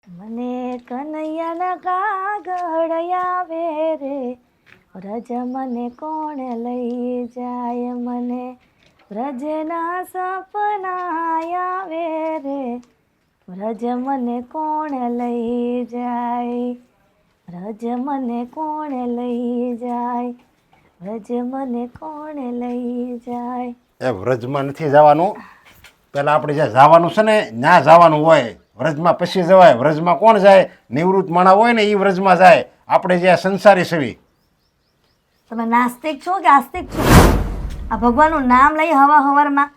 મને કનૈયાના કાગળ આવે રે, વ્રજ મને કોણ લઈ જાય, મને વ્રજના સપના આવે રે, વ્રજ મને કોણ લઈ જાય, વ્રજ મને કોણ લઈ જાય, વ્રજ મને કોણ લઈ જાય. એ વ્રજમાં નથી જવાનું. પહેલાં આપણે જ્યાં જવાનું છે ને ત્યાં જવાનું હોય. વ્રજમાં પછી જવાય. વ્રજમાં કોણ જાય? નિવૃત્ત માણા હોય ને એ વ્રજમાં જાય. આપણે જ્યાં સંસારી સેવી. તમે નાસ્તિક છો કે આસ્તિક છો? આ ભગવાનનું નામ લઈ હવારમાં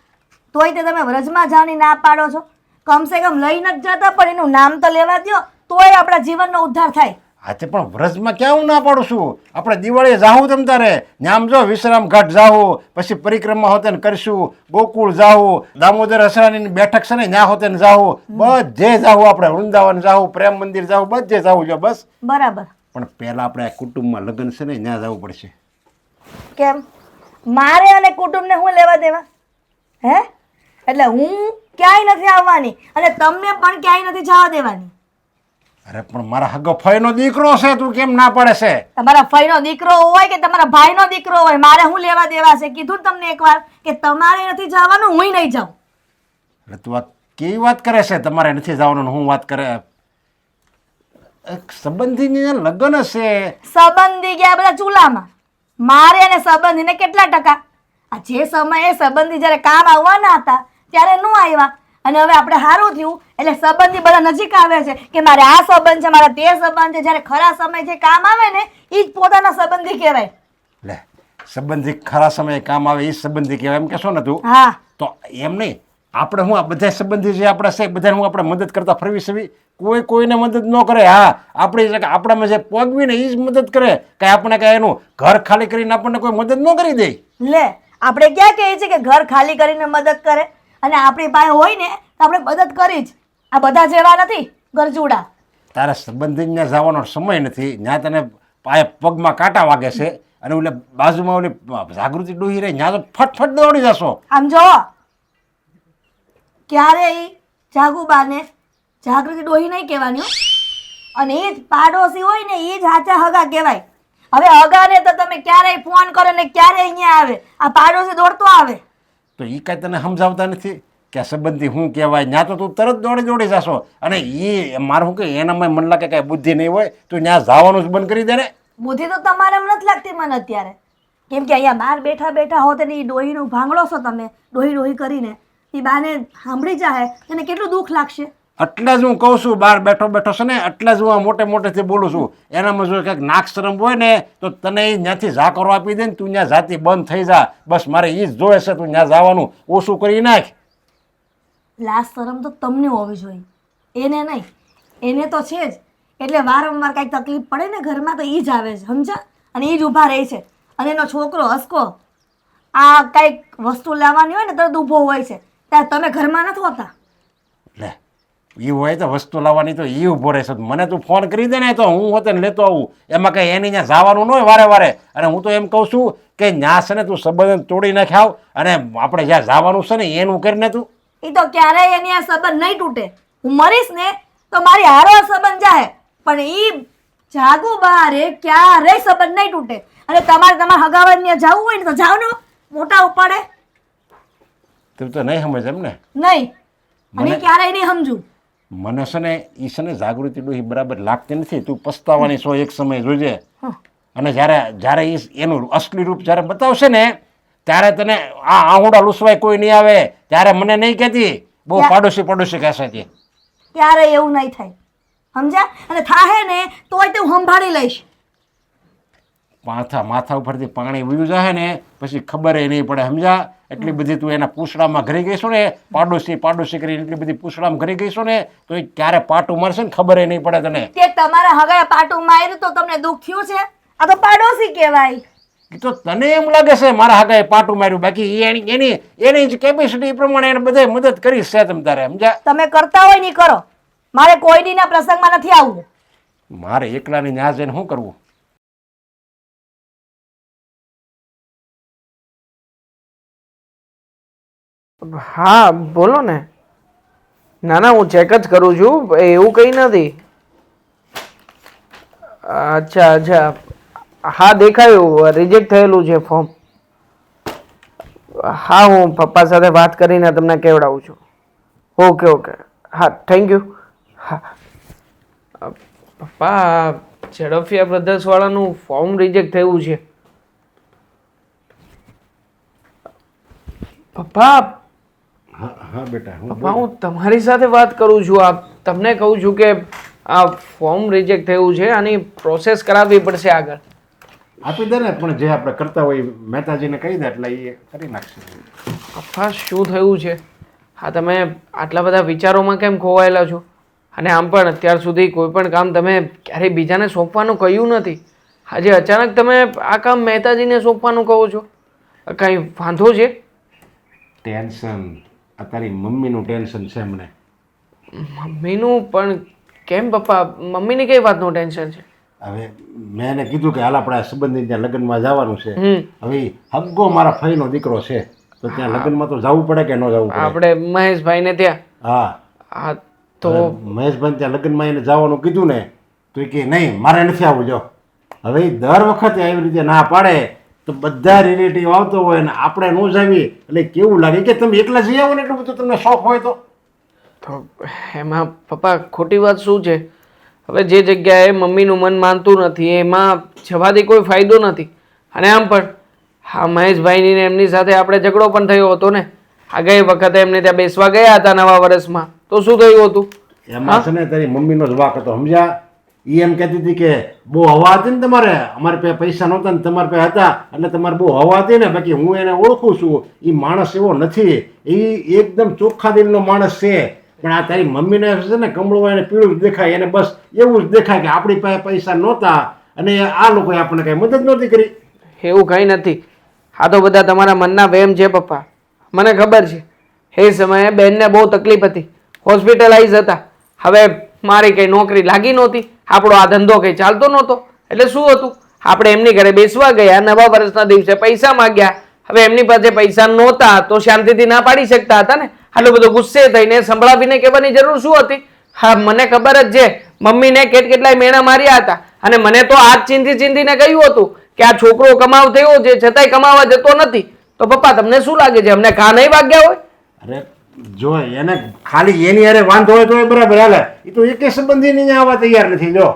તોય તે તમે વ્રજમાં જવાની ના પાડો છો. કમસે કમ લઈ નથી જતા પણ એનું નામ તો લેવા દ્યો, તોય આપણા જીવનનો ઉદ્ધાર થાય. હા તે પણ વ્રજમાં ક્યાં હું ના પાડું છું? આપણે દિવાળીએ જાવું તમ તારે ન્યામ જો વિશ્રામ ઘાટ જાવું, પછી પરિક્રમા હોતે ને કરશું, ગોકુળ જાવું, દામોદર અસરાની બેઠક છે ને ત્યાં હોતે ને જાવું, બધે જાવું, આપણે વૃંદાવન જાવું, પ્રેમ મંદિર જાવું, બધે જાવું જો બસ. બરાબર. પણ પહેલાં આપણે કુટુંબમાં લગ્ન છે ને ત્યાં જવું પડશે. કેમ? મારે અને કુટુંબને હું લેવા દેવા? હે? એટલે હું ક્યાંય નથી આવવાની અને તમને પણ ક્યાંય નથી જવા દેવાની. અરે પણ મારા હગો ફઈનો દીકરો છે, તું કેમ ના પડે છે? તમારા ફઈનો દીકરો હોય કે તમારા ભાઈનો દીકરો હોય, મારે હું લેવા દેવા છે? કીધું ને તમને એકવાર કે તમારે નથી જવાનું, હુંય નહીં જાઉં. એટલે તું આ કેવી વાત કરે છે? તમારે નથી જવાનું ને હું વાત કરે? એક સંબંધીની લગ્ન હશે. સંબંધી ગયા બધા ચૂલામાં. મારે અને સંબંધીને કેટલા ટકા? આ જે સમયે સંબંધી જ્યારે કામ આવવાના હતા ત્યારે ન આવ્યા અને હવે આપણે સારું થયું એટલે સંબંધી બધા નજીક આવે છે કે મારે આ સંબંધ છે, મારા તે સંબંધ છે. જ્યારે ખરા સમય જે કામ આવે ને એ જ પોતાના સંબંધી કહેવાય. લે, સંબંધી ખરા સમયે કામ આવે એ સંબંધી કહેવાય એમ કહેશો ને તું? હા. તો એમ નહીં, આપણે હું આ બધા સંબંધી જે આપણા છે બધાને હું આપણે મદદ કરતા ફરવી સવી? કોઈ કોઈને મદદ ન કરે. હા, આપણામાં જે પોગવી ને એ જ મદદ કરે. કાંઈ આપણે કાંઈ એનું ઘર ખાલી કરીને આપણને કોઈ મદદ ન કરી દે. લે, આપણે ક્યાં કહીએ છીએ કે ઘર ખાલી કરીને મદદ કરે? અને આપણી પાસે હોય ને તો આપણે મદદ કરી જ. આ બધા જેવા નથી ગરજુડા. તારા સંબંધીને જવાનો સમય નથી. ત્યાં તને પાયે પગમાં કાંટા વાગે છે અને ઓલે બાજુમાં ઓલી જાગૃતિ ડોહી રહી ત્યાં તો ફટફટ દોડી જશો. આમ જો ક્યારેય જાગુબાને જાગૃતિ ડોહી નહીં કહેવાની હો. અને એ જ પાડોશી હોય ને એ જ હાચા હગા કહેવાય. હવે હગાને તો તમે ક્યારેય ફોન કરો ને ક્યારેય અહીંયા આવે, આ પાડોશી દોડતો આવે. તો એ કાંઈ તને સમજાવતા નથી કે સંબંધી શું કહેવાય? ત્યાં તો તું તરત દોડી જશો. અને એ મારું શું કે એનામાં મને લાગે કાંઈ બુદ્ધિ નહીં હોય. તું ત્યાં જવાનું જ બંધ કરી દે ને. બુદ્ધિ તો તમારે એમ નથી લાગતી મને અત્યારે. કેમ કે અહીંયા બહાર બેઠા બેઠા હોત ને એ ડોહીનું ભાંગળો છો તમે, ડોહી કરીને એ બાને સાંભળી જાય એને કેટલું દુઃખ લાગશે. એટલે જ હું કહું છું, બહાર બેઠો બેઠો છે ને એટલે જ હું આ મોટેથી બોલું છું. એનામાં જો કંઈક નાક શરમ હોય ને તો તને એ ત્યાંથી ઝાકરો આપી દે ને તું ત્યાં જાતી બંધ થઈ જા. બસ મારે એ જ જોવે છે. તું ત્યાં જવાનું ઓછું કરી નાખ. લાજ શરમ તો તમને હોવી જોઈએ, એને નહીં. એને તો છે જ. એટલે વારંવાર કાંઈક તકલીફ પડે ને ઘરમાં તો એ જ આવે છે, સમજા? અને એ જ ઊભા રહે છે. અને એનો છોકરો હસકો આ કાંઈક વસ્તુ લાવવાની હોય ને તરત ઊભો હોય છે. ત્યારે તમે ઘરમાં નથી હોતા. લે, એ હોય તો વસ્તુ લાવવાની તો એ ઊભો રહેશે. મને તું ફોન કરી દે ને તો હું હોતે ને લેતો આવું. એમાં કંઈ એની ત્યાં જવાનું ન હોય વારે. અને હું તો એમ કહું છું કે ત્યાં છે ને તું સંબંધ તોડી નાખ આવ અને આપણે જ્યાં જવાનું છે ને એનું કરીને તું. એ તો ક્યારેય એની આ સંબંધ નહીં તૂટે. હું મરીશ ને તો મારી હારો સંબંધ જાય પણ એ જાગુ બહારે ક્યારેય સંબંધ નહીં તૂટે. અને તમારા હગાવાને જવું હોય ને તો જાવ ને, મોટા ઉપાડે. તું તો નહીં સમજ એમ ને? નહીં, અને ક્યારેય નહીં સમજુ. મને છે ને એ છે ને જાગૃતિ ડોહી બરાબર લાગતી નથી. તું પસ્તાવાની છો એક સમય જોજે. અને જ્યારે એનું અસલી રૂપ જ્યારે બતાવશે ને ત્યારે તને આ આહુડા લૂસવાય કોઈ નહીં આવે. ત્યારે મને નહીં કહેતી બહુ પાડોશી કહેશે તે. ક્યારેય એવું નહીં થાય, સમજ્યા? અને થાહે ને તોય તે હું સંભાળી લઈશ. માથા ઉપરથી પાણી વયું જાય ને પછી ખબર નહીં પડે, સમજા? એટલી બધી તું એના પૂછડામાં ઘરી ગઈશું ને, પાડોશી કરીને એટલી બધી પૂછડામાં ઘરી ગઈશું ને તો એ ક્યારે પાટું મારશે ને ખબર નહીં પડે તને. કે તમારા હગાએ પાટું માર્યું તો તમને દુઃખ થયું છે? આ તો પાડોશી કહેવાય. તો તને એમ લાગે છે મારા હગાએ પાટું માર્યું, બાકી એની જ કેપેસિટી પ્રમાણે એને બધા મદદ કરી છે તમ તારે, સમજ્યા? તમે કરતા હોય ને કરો. મારે કોઈના પ્રસંગમાં નથી આવવું. મારે એકલાની ન્યા જઈને શું કરવું? હા બોલો ને. ના ના, હું ચેક જ કરું છું, એવું કંઈ નથી. અચ્છા અચ્છા, હા દેખાયું, રિજેક્ટ થયેલું છે ફોર્મ. હા, હું પપ્પા સાથે વાત કરીને તમને કહેવડાવું છું. ઓકે ઓકે, હા થેન્ક યુ. હા પપ્પા, ઝડફિયા બ્રધર્સ વાળાનું ફોર્મ રિજેક્ટ થયું છે. પપ્પા હા હા બેટા, હું પપ્પા, હું તમારી સાથે વાત કરું છું. તમને કહું છું કે આ ફોર્મ રિજેક્ટ થયું છે, આની પ્રોસેસ કરાવવી પડશે આગળ. આપી દે ને, પણ જે આપણે કરતા હોય મહેતાજીને કહી દે એટલે એ કરી નાખશે. પપ્પા, શું થયું છે? હા, તમે આટલા બધા વિચારોમાં કેમ ખોવાયેલા છો? અને આમ પણ અત્યાર સુધી કોઈ પણ કામ તમે ક્યારેય બીજાને સોંપવાનું કહ્યું નથી. આજે અચાનક તમે આ કામ મહેતાજીને સોંપવાનું કહો છો. કાંઈ વાંધો છે? ટેન્શન, આ તારી મમ્મીનું ટેન્શન છે મને. મમ્મીનું? પણ કેમ પપ્પા, મમ્મીની કઈ વાતનું ટેન્શન છે? હવે મેં એને કીધું કે હાલ આપણે સંબંધી ત્યાં લગ્નમાં જવાનું છે. હમ હવે હગ્ગો મારા ફઈનો દીકરો છે, તો ત્યાં લગ્નમાં તો જવું પડે કે ન જવું પડે? આપણે મહેશભાઈને ત્યાં. હા. હા તો મહેશભાઈ ત્યાં લગ્નમાં એને જવાનું કીધું ને, તો એ કે નહીં મારે નથી આવવું. જો હવે ઈ દર વખતે આવી રીતે ના પાડે તો બધા રિલેટિવ આવતો હોય ને આપણે ન જાવીએ એટલે કેવું લાગે કે તમે એકલા જઈ આવો ને, એટલું બધું તમને શોખ હોય તો. તો એમાં પપ્પા ખોટી વાત શું છે? હવે જે જગ્યાએ મમ્મીનું મન માનતું નથી એમાં જવાથી કોઈ ફાયદો નથી. અને આમ પણ હા, મહેશભાઈની ને એમની સાથે આપણે ઝઘડો પણ થયો હતો ને. આ ગઈ વખતે એમને ત્યાં બેસવા ગયા હતા નવા વર્ષમાં, તો શું થયું હતું? એમાં છે ને તારી મમ્મીનો જ વાક હતો, સમજ્યા? એ એમ કહેતી હતી કે બહુ હવા હતી ને તમારે, અમારે પાસે પૈસા નહોતા ને તમારે પાસે હતા એટલે તમારે બહુ હવા હતી ને. બાકી હું એને ઓળખું છું, એ માણસ એવો નથી, એ એકદમ ચોખ્ખા દિલનો માણસ છે. પણ આ તારી મમ્મીને છે ને કમળું એને પીળું જ દેખાય, એને બસ એવું જ દેખાય કે આપણી પાસે પૈસા નહોતા અને આ લોકોએ આપણને કઈ મદદ નહોતી કરી. એવું કંઈ નથી. આ તો બધા તમારા મનના વહેમ છે પપ્પા. મને ખબર છે એ સમયે બેનને બહુ તકલીફ હતી, હોસ્પિટલાઇઝ હતા. હવે મારી કઈ નોકરી લાગી નહોતી, આપણો આ ધંધો કઈ ચાલતો નહોતો, એટલે શું હતું, આપણે એમની ઘરે બેસવા ગયા, નવા વર્ષના દિવસે પૈસા માંગ્યા. હવે એમની પાસે પૈસા નહોતા તો શાંતિથી ના પાડી શકતા હતા ને. આટલો બધો ગુસ્સે થઈને સંભળાવીને કહેવાની જરૂર શું હતી? હા, મને ખબર જ છે મમ્મીને કેટલાય મેણા માર્યા હતા અને મને તો આજ ચીંધીને કહ્યું હતું કે આ છોકરો કમાવ થયો છે છતાંય કમાવા જતો નથી. તો પપ્પા તમને શું લાગે છે અમને ઘા નહીં વાગ્યા હોય? અરે જો એને ખાલી એની હારે વાંધો હોય તો એ બરાબર હાલે, એ તો એકે સંબંધીની અહીંયા આવવા તૈયાર નથી. જો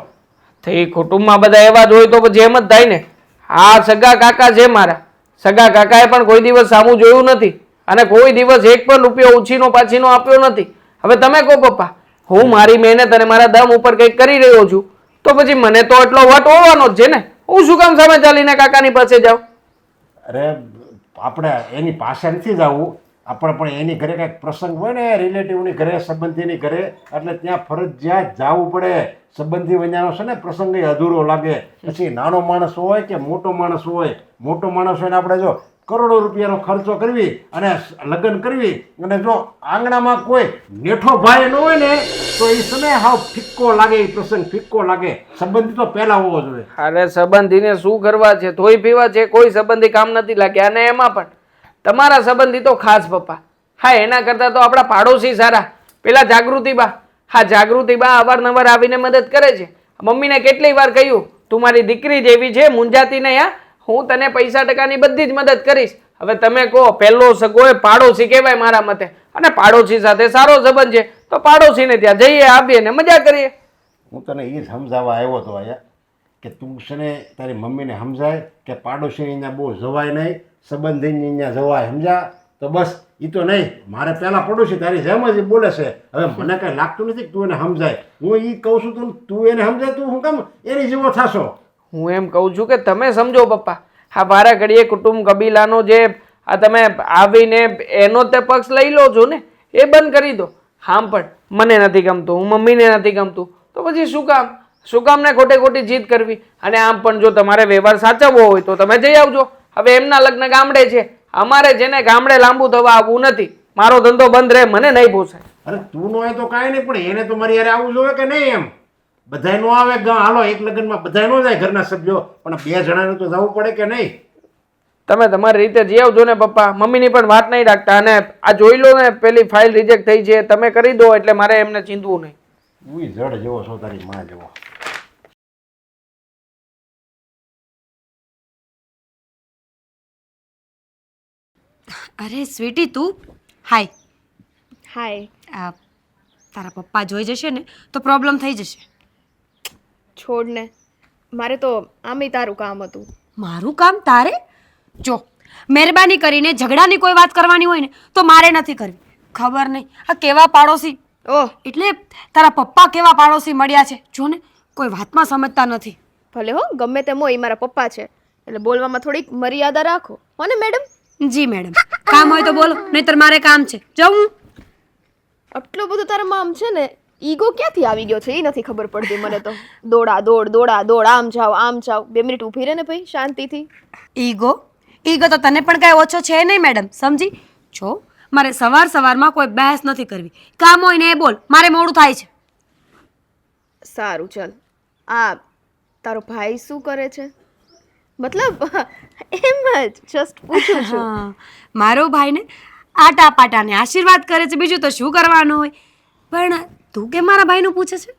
તો એ કુટુંબમાં બધા એવા જ હોય તો પછી એમ જ થાય ને. આ સગા કાકા છે મારા, સગા કાકાએ પણ કોઈ દિવસ સામું જોયું નથી અને કોઈ દિવસ એક પણ રૂપિયો ઉછીનો પાછીનો આપ્યો નથી. હવે તમે કહો પપ્પા, હું મારી મહેનત અને મારા દમ ઉપર કંઈક કરી રહ્યો છું તો પછી મને તો એટલો વટ હોવાનો જ છે ને. હું શું કામ સામે ચાલીને કાકાની પાસે જાઉં? અરે આપણે એની પાસે નથી જવું, આપણે પણ એની ઘરે કંઈક પ્રસંગ હોય ને, રિલેટિવની ઘરે, સંબંધીની ઘરે, એટલે ત્યાં ફરજિયાત જવું પડે. સંબંધી વન્યાનો છે ને પ્રસંગ એ અધૂરો લાગે. પછી નાનો માણસ હોય કે મોટો માણસ હોય, મોટો માણસ હોય ને આપણે જો કરોડો રૂપિયાનો ખર્ચો કરવી અને લગ્ન કરવી અને જો આંગણામાં કોઈ નેઠો ભાઈ ન હોય ને તો એ સમય હાવ ફિક્કો લાગે, એ પ્રસંગ ફિક્કો લાગે. સંબંધી તો પહેલા હોવો જોઈએ. અરે સંબંધીને શું કરવા છે, ધોઈ પીવા છે, કોઈ સંબંધી કામ નથી લાગ્યા. અને એમાં પણ તમારા સંબંધી તો ખાસ પપ્પા. હા, એના કરતા તો આપણા પાડોશી સારા, પેલા જાગૃતિબા. હા, જાગૃતિબા અવારનવાર આવીને મદદ કરે છે. મમ્મીને કેટલી વાર કહ્યું તું મારી દીકરી જેવી છે, મૂંઝાતી નહીં હા, હું તને પૈસા ટકાની બધી જ મદદ કરીશ. હવે તમે કહો, પહેલો સગો એ પાડોશી કહેવાય મારા મતે, અને પાડોશી સાથે સારો સંબંધ છે તો પાડોશીને ત્યાં જઈએ, આવીએ ને મજા કરીએ. હું તને એ જ સમજાવવા આવ્યો હતો અહીંયા કે તું છે ને તારી મમ્મીને સમજાય કે પાડોશીની અહીંયા બહુ જવાય નહીં, સંબંધીની અહીંયા જવાય, સમજા? તો બસ એ તો નહીં, મારે પહેલાં પડોશી તારી જેમ જ બોલે છે. હવે મને કાંઈ લાગતું નથી કે તું એને સમજાય. હું એ કહું છું તું એને સમજાય, તું હું કેમ એની જેવો થશો? હું એમ કહું છું કે તમે સમજો પપ્પા. હા, વારા ઘડીએ કુટુંબ કબીલાનો જે આ તમે આવીને એનો તે પક્ષ લઈ લો છો ને, એ બંધ કરી દો. આમ પણ મને નથી ગમતું, હું મમ્મીને નથી ગમતું, તો પછી શું કામ ને ખોટી જીદ કરવી? અને આમ પણ જો તમારે વ્યવહાર સાચવવો હોય તો તમે જઈ આવજો. હવે એમના લગ્ન ગામડે છે, અમારે છે ને ગામડે લાંબુ થવા આવવું નથી. મારો ધંધો બંધ રહે, મને નહીં પોસાય. અરે તું નો હોય તો કાંઈ નહીં, પણ એને તો મારી યારે આવવું જોઈએ કે નહીં? એમ બધાય નો આવે, હાલો એક લગ્નમાં બધાય નો જાય ઘરના સભ્યો, પણ બે જણાને તો જવું પડે કે નહીં? તમે તમારી રીતે જઈ આવજો ને પપ્પા. મમ્મીની પણ વાત નહીં રાખતા. અને આ જોઈ લો ને, પેલી ફાઇલ રિજેક્ટ થઈ છે, તમે કરી દો એટલે મારે એમને ચિંતવું નહીં. ઉઈ જડ જેવો છો તારી માં જેવો. અરે સ્વીટી તું હાય. હાય. તારા પપ્પા જોઈ જશે ને તો પ્રોબ્લેમ થઈ જશે. છોડ ને, મારે તો આમે તારું કામ હતું. મારું કામ તારે? જો મહેરબાની કરીને ઝઘડાની કોઈ વાત કરવાની હોય ને તો મારે નથી કરવી. ખબર નહીં આ કેવા પાડોશી, ઓહ, એટલે તારા પપ્પા કેવા પાડોશી મળ્યા છે. જો ને કોઈ વાતમાં સમજતા નથી. ભલે હો, ગમે તેમ હોય, ઈ મારા પપ્પા છે એટલે બોલવામાં થોડીક મર્યાદા રાખો હો ને મેડમ. જી મેડમ, કામ હોય તો બોલો, નહીતર મારે કામ છે. જાઉં? આટલું બધું તારામાં આમ છે ને, ઈગો ક્યાંથી આવી ગયો છે એ નથી ખબર પડતી મને તો. દોડા દોડ દોડા દોડ, આમ જાવ આમ જાવ. 2 મિનિટ ઊભી રહે ને ભાઈ શાંતિથી. ઈગો ઈગો તો તને પણ કાંઈ ઓછો છે નહીં મેડમ, સમજી? જો મારે સવારમાં કોઈ બહેસ નથી કરવી. કામ હોય ને એ બોલ, મારે મોડું થાય છે. સારું ચાલ. આ તારો ભાઈ શું કરે છે? મતલબ એમ જ જસ્ટ પૂછું છું. હા, મારો ભાઈ ને આટા પાટાને આશીર્વાદ કરે છે, બીજું તો શું કરવાનું હોય. પણ તું કેમ મારા ભાઈનું પૂછે છે?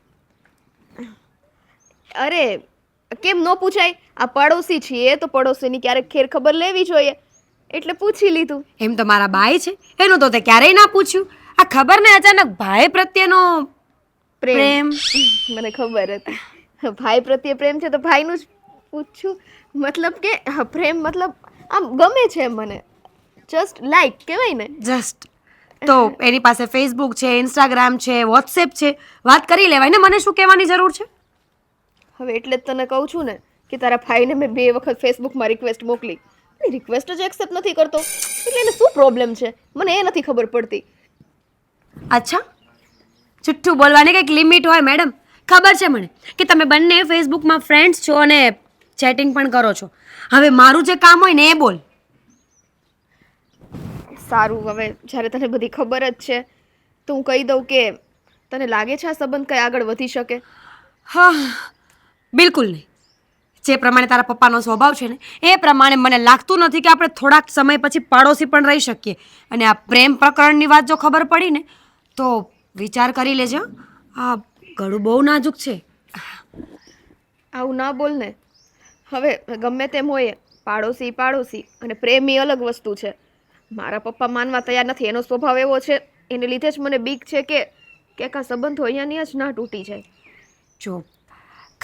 અરે કેમ ન પૂછાય? આ પડોશી છીએ તો પડોશીની ક્યારેક ખેર ખબર લેવી જોઈએ એટલે પૂછી લીધું. એમ તો મારા ભાઈ છે, એનું તો તે ક્યારેય ના પૂછ્યું. આ ખબર ને અચાનક ભાઈ પ્રત્યેનો પ્રેમ. મને ખબર હતી ભાઈ પ્રત્યે પ્રેમ છે તો ભાઈનું જ પૂછ્યું. મતલબ કે પ્રેમ મતલબ આમ ગમે છે મને, જસ્ટ લાઈક કહેવાય ને. જસ્ટ તો એની પાસે ફેસબુક છે, ઇન્સ્ટાગ્રામ છે, વોટ્સએપ છે, વાત કરી લેવાય ને. મને શું કહેવાની જરૂર છે? હવે એટલે જ તને કહું છું ને કે તારા ભાઈને મેં 2 વખત ફેસબુકમાં રિક્વેસ્ટ મોકલી, રિક્વેસ્ટ જ એક્સેપ્ટ નથી કરતો. એટલે એને શું પ્રોબ્લેમ છે મને એ નથી ખબર પડતી. અચ્છા, જુઠ્ઠું બોલવાની કંઈક લિમિટ હોય મેડમ. ખબર છે મને કે તમે બંને ફેસબુકમાં ફ્રેન્ડ્સ છો અને ચેટિંગ પણ કરો છો. હવે મારું જે કામ હોય ને એ બોલ. સારું, હવે જ્યારે તને બધી ખબર જ છે તો હું કહી દઉં કે તને લાગે છે આ સંબંધ કઈ આગળ વધી શકે? હા, બિલકુલ નહીં. જે પ્રમાણે તારા પપ્પાનો સ્વભાવ છે ને એ પ્રમાણે મને લાગતું નથી કે આપણે થોડાક સમય પછી પાડોશી પણ રહી શકીએ. અને આ પ્રેમ પ્રકરણની વાત જો ખબર પડી ને તો વિચાર કરી લેજો. આ ગળું બહુ નાજુક છે. આવું ના બોલ ને. હવે ગમે તેમ હોય, પાડોશી પાડોશી અને પ્રેમ એ અલગ વસ્તુ છે. મારા પપ્પા માનવા તૈયાર નથી, એનો સ્વભાવ એવો છે. એને લીધે જ મને બીક છે કે આ સંબંધો અહીંયાની જ ના તૂટી જાય. જો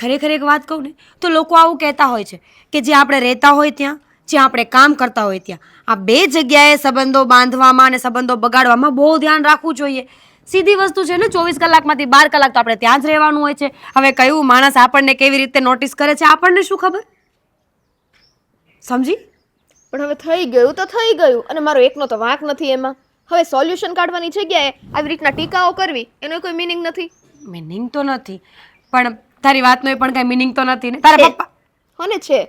ખરેખર એક વાત કહું ને તો લોકો આવું કહેતા હોય છે કે જ્યાં આપણે રહેતા હોય ત્યાં, જ્યાં આપણે કામ કરતા હોય ત્યાં, આ 2 જગ્યાએ સંબંધો બાંધવામાં અને સંબંધો બગાડવામાં બહુ ધ્યાન રાખવું જોઈએ. સીધી વસ્તુ છે ને, 24 કલાકમાંથી 12 કલાક તો આપણે ત્યાં જ રહેવાનું હોય છે. હવે કયું માણસ આપણને કેવી રીતે નોટિસ કરે છે આપણને શું ખબર? સમજી? પણ હવે થઈ ગયું તો થઈ ગયું અને મારો એકનો તો વાંક નથી એમાં. હવે સોલ્યુશન કાઢવાની જગ્યાએ આવી રીતના ટીકાઓ કરવી એનો કોઈ મિનિંગ નથી. મિનિંગ તો નથી, પણ તારી વાતનો એ પણ કાંઈ મિનિંગ તો નથી ને. તારા પપ્પા હોને છે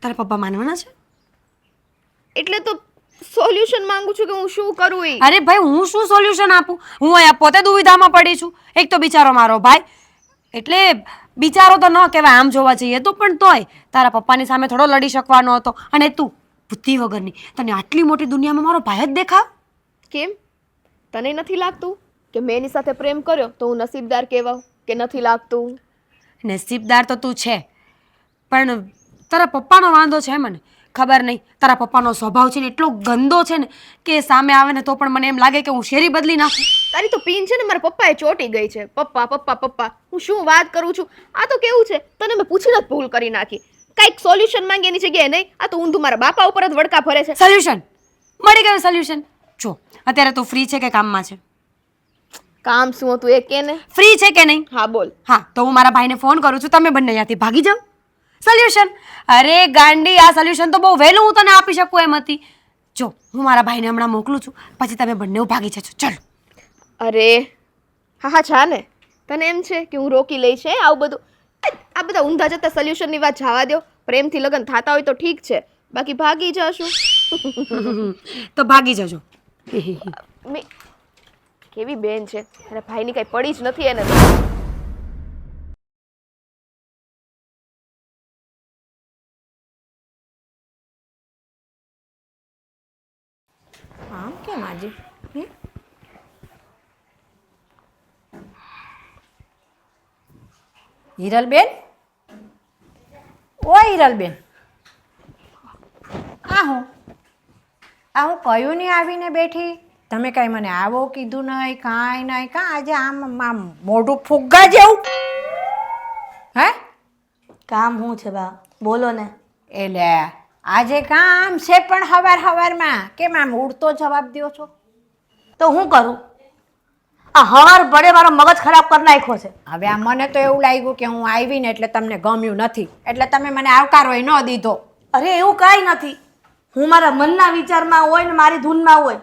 તારા પપ્પા માનવાના છે? એટલે તો સોલ્યુશન માંગુ છું કે હું શું કરું ઈ. અરે ભાઈ, હું શું સોલ્યુશન આપું? હું અહીંયા પોતે દુવિધામાં પડી છું. એક તો બિચારો મારો ભાઈ, એટલે બિચારો તો ન કહેવાય આમ જોવા જઈએ તો, પણ તોય તારા પપ્પાની સામે થોડો લડી શકવાનો હતો. અને તું બુદ્ધિ વગરની, તને આટલી મોટી દુનિયામાં મારો ભાઈ જ દેખાવ? કેમ તને નથી લાગતું કે મેં એની સાથે પ્રેમ કર્યો તો હું નસીબદાર કહેવાઉં કે નથી લાગતું? નસીબદાર તો તું છે, પણ તારા પપ્પાનો વાંધો છે. મને ખબર નહીં, તારા પપ્પાનો સ્વભાવ છે ને એટલો ગંદો છે ને કે સામે આવે ને તો પણ મને એમ લાગે કે હું શેરી બદલી નાખું. તારી તો પીન છે ને મારા પપ્પાએ ચોટી ગઈ છે. પપ્પા પપ્પા પપ્પા, હું શું વાત કરું છું? આ તો કેવું છે, તને મેં પૂછીને જ ભૂલ કરી નાખી. કાંઈક સોલ્યુશન માંગે એની જગ્યાએ નહીં, આ તો ઊંધું મારા બાપા ઉપર જ વડકા ફરે છે. સોલ્યુશન મળી ગયું. સોલ્યુશન જો અત્યારે તું ફ્રી છે કે કામમાં છે? કામ શું હતું એ કે ને. ફ્રી છે કે નહીં? હા બોલ. હા, તો હું મારા ભાઈને ફોન કરું છું, તમે બંને અહીંયાથી ભાગી જાઓ. સોલ્યુશન? અરે ગાંડી, આ સોલ્યુશન તો બહુ વહેલું હું તને આપી શકું એમ હતી. જો હું મારા ભાઈને હમણાં મોકલું છું, પછી તમે બંને ભાગી જજો. ચલો. અરે હા હા જા ને. તને એમ છે કે હું રોકી લઈશ આવું બધું? આ બધા ઊંધા જતા સોલ્યુશનની વાત જવા દો. પ્રેમથી લગ્ન થતા હોય તો ઠીક છે, બાકી ભાગી જશું તો ભાગી જજો. કેવી બેન છે, અને ભાઈની કઈ પડી જ નથી એને. હજી હિરલબેન, ઓ હિરલબેન, હું કયું નહીં આવીને બેઠી? તમે કાંઈ મને આવો કીધું નહીં, કાંઈ નહીં. કાં આજે આમ મોઢું ફુગ્ગા જેવું? હે કામ શું છે બા, બોલો ને. એટલે આજે કામ છે પણ હવારમાં કેમ આમ ઉડતો જવાબ દો છો? તો હું કરું? આ હવાર ભળે મારો મગજ ખરાબ કરી નાખ્યો છે. હવે આ મને તો એવું લાગ્યું કે હું આવી ને એટલે તમને ગમ્યું નથી, એટલે તમે મને આવકારોય ન દીધો. અરે એવું કાંઈ નથી. હું મારા મનના વિચારમાં હોય ને મારી ધૂનમાં હોય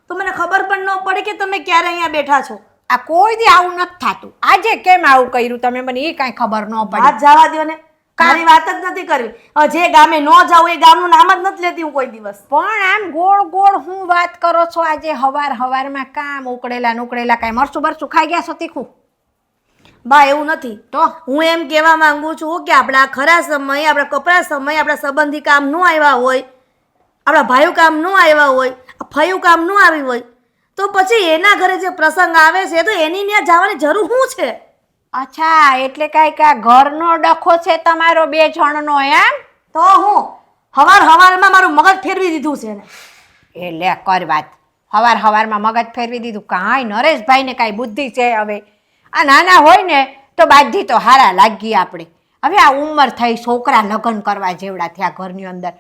તો મને ખબર પણ ન પડે કે તમે ક્યારે અહીંયા બેઠા છો. આ કોઈ દી આવું નથી થતું. આજે કેમ આવું કર્યું તમે મને એ કાંઈ ખબર ન પડી. વાત જવા દો ને, મારી વાત જ નથી કરવી. હવે જે ગામે ન જાઉં એ ગામનું નામ જ નથી લેતી હું કોઈ દિવસ. પણ આમ ગોળ ગોળ હું વાત કરો છો? આજે હવારમાં કામ ઉકળેલા નુકળેલા કાંઈ મરચું બરચું ખાઈ ગયા છો તીખું? બા એવું નથી. તો હું એમ કહેવા માંગુ છું કે આપણા ખરા સમય, આપણા કપરા સમય, આપણા સંબંધી કામ ન આવ્યા હોય, આપણા ભાઈઓ કામ ન આવ્યા હોય, ફયું કામ ન આવી હોય, તો પછી એના ઘરે જે પ્રસંગ આવે છે તો એની ત્યાં જવાની જરૂર શું છે? અચ્છા, એટલે કાંઈક આ ઘરનો ડખો છે તમારો બે જણનો એમ? તો હું હવારમાં મારું મગજ ફેરવી દીધું છે ને. એ લે કર વાત. હવારમાં મગજ ફેરવી દીધું? કાંઈ નરેશભાઈને કાંઈ બુદ્ધિ છે હવે? આ નાના હોય ને તો બાજી તો હારા લાગી આપણે. હવે આ ઉંમર થઈ, છોકરા લગ્ન કરવા જેવડા થયા, ઘરની અંદર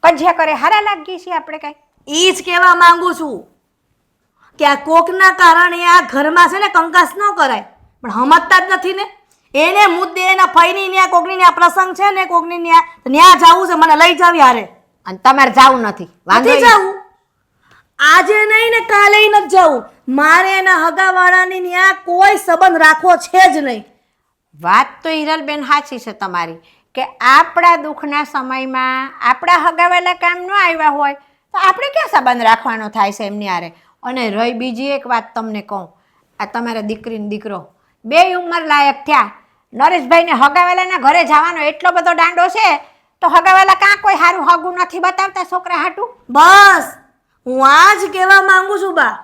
કજિયા કરે, હારા લાગી છીએ આપણે કાંઈ? એ જ કહેવા માંગુ છું કે આ કોકના કારણે આ ઘરમાં છે ને કંકાસ ન કરાય, પણ સમજતા જ નથી ને. એને મુદ્દે એના ફઈની ન્યા કોકની ન્યા પ્રસંગ છે ને કોકની ન્યા જાવું છે, મને લઈ જાવી હારે. અને તમારે જાવું નથી? નથી જાવું. આજે નહીં ને કાલે નથી જાવું. મારે એના હગાવાળાની ન્યા કોઈ સંબંધ રાખવો છે જ નહીં. વાત તો હિરલબેન સાચી છે તમારી કે આપણા દુઃખના સમયમાં આપણા હગાવાલા કામ ન આવ્યા હોય તો આપણે ક્યાં સંબંધ રાખવાનો થાય છે એમની હારે. અને રહી બીજી એક વાત તમને કહું, આ તમારા દીકરી ને દીકરો બે ઉંમર લાયક થયા, નરેશભાઈને હગાવાલાના ઘરે જવાનો એટલો બધો દાંડો છે તો હગાવાલા કાં કોઈ સારું હગું નથી બતાવતા છોકરા હાટું? બસ હું આ જ કહેવા માંગુ છું બા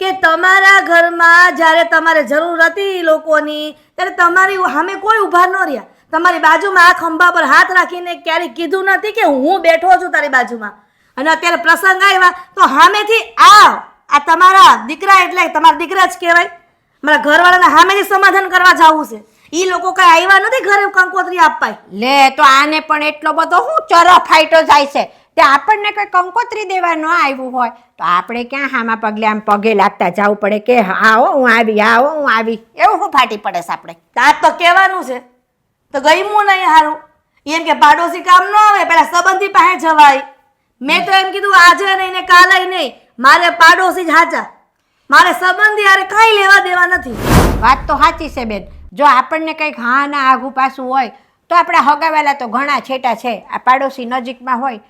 કે તમારા ઘરમાં જ્યારે તમારે જરૂર હતી લોકોની ત્યારે તમારી સામે કોઈ ઊભા ન રહ્યા. તમારી બાજુમાં આ ખંભા પર હાથ રાખીને ક્યારેય કીધું નથી કે હું બેઠો છું તારી બાજુમાં. અને અત્યારે પ્રસંગ આવ્યા તો સામેથી આ તમારા દીકરા એટલે તમારા દીકરા જ કહેવાય. મારા ઘરવાળાના સામેથી સમાધાન કરવા જવું છે. એ લોકો કઈ આવ્યા નથી ઘરે કંકોત્રી આપવા. લે તો આને પણ એટલો બધો હું ચરો ફાઈટો જાય છે તે આપણને કોઈ કંકોત્રી દેવા ન આવ્યું હોય તો આપણે ક્યાં હામાં પગલે આમ પગે લાગતા જવું પડે કે આવો હું આવી, આવો હું આવી, એવું હું ફાટી પડે છે આપણે? આ તો કહેવાનું છે તો ગયમું નહીં હારું. એમ કે પાડોશી કામ ન આવે પેલા સંબંધી પાસે જવાય. મેં તો એમ કીધું આજે નહીં ને કાલે નહીં, મારે પાડોશી જ હાચા, મારે સંબંધી હારે કાંઈ લેવા દેવા નથી. વાત તો સાચી છે બેન. જો આપણને કંઈક હા ના આઘું પાછું હોય તો આપણા હગાવાલા તો ઘણા છેટા છે. આ પાડોશી નજીકમાં હોય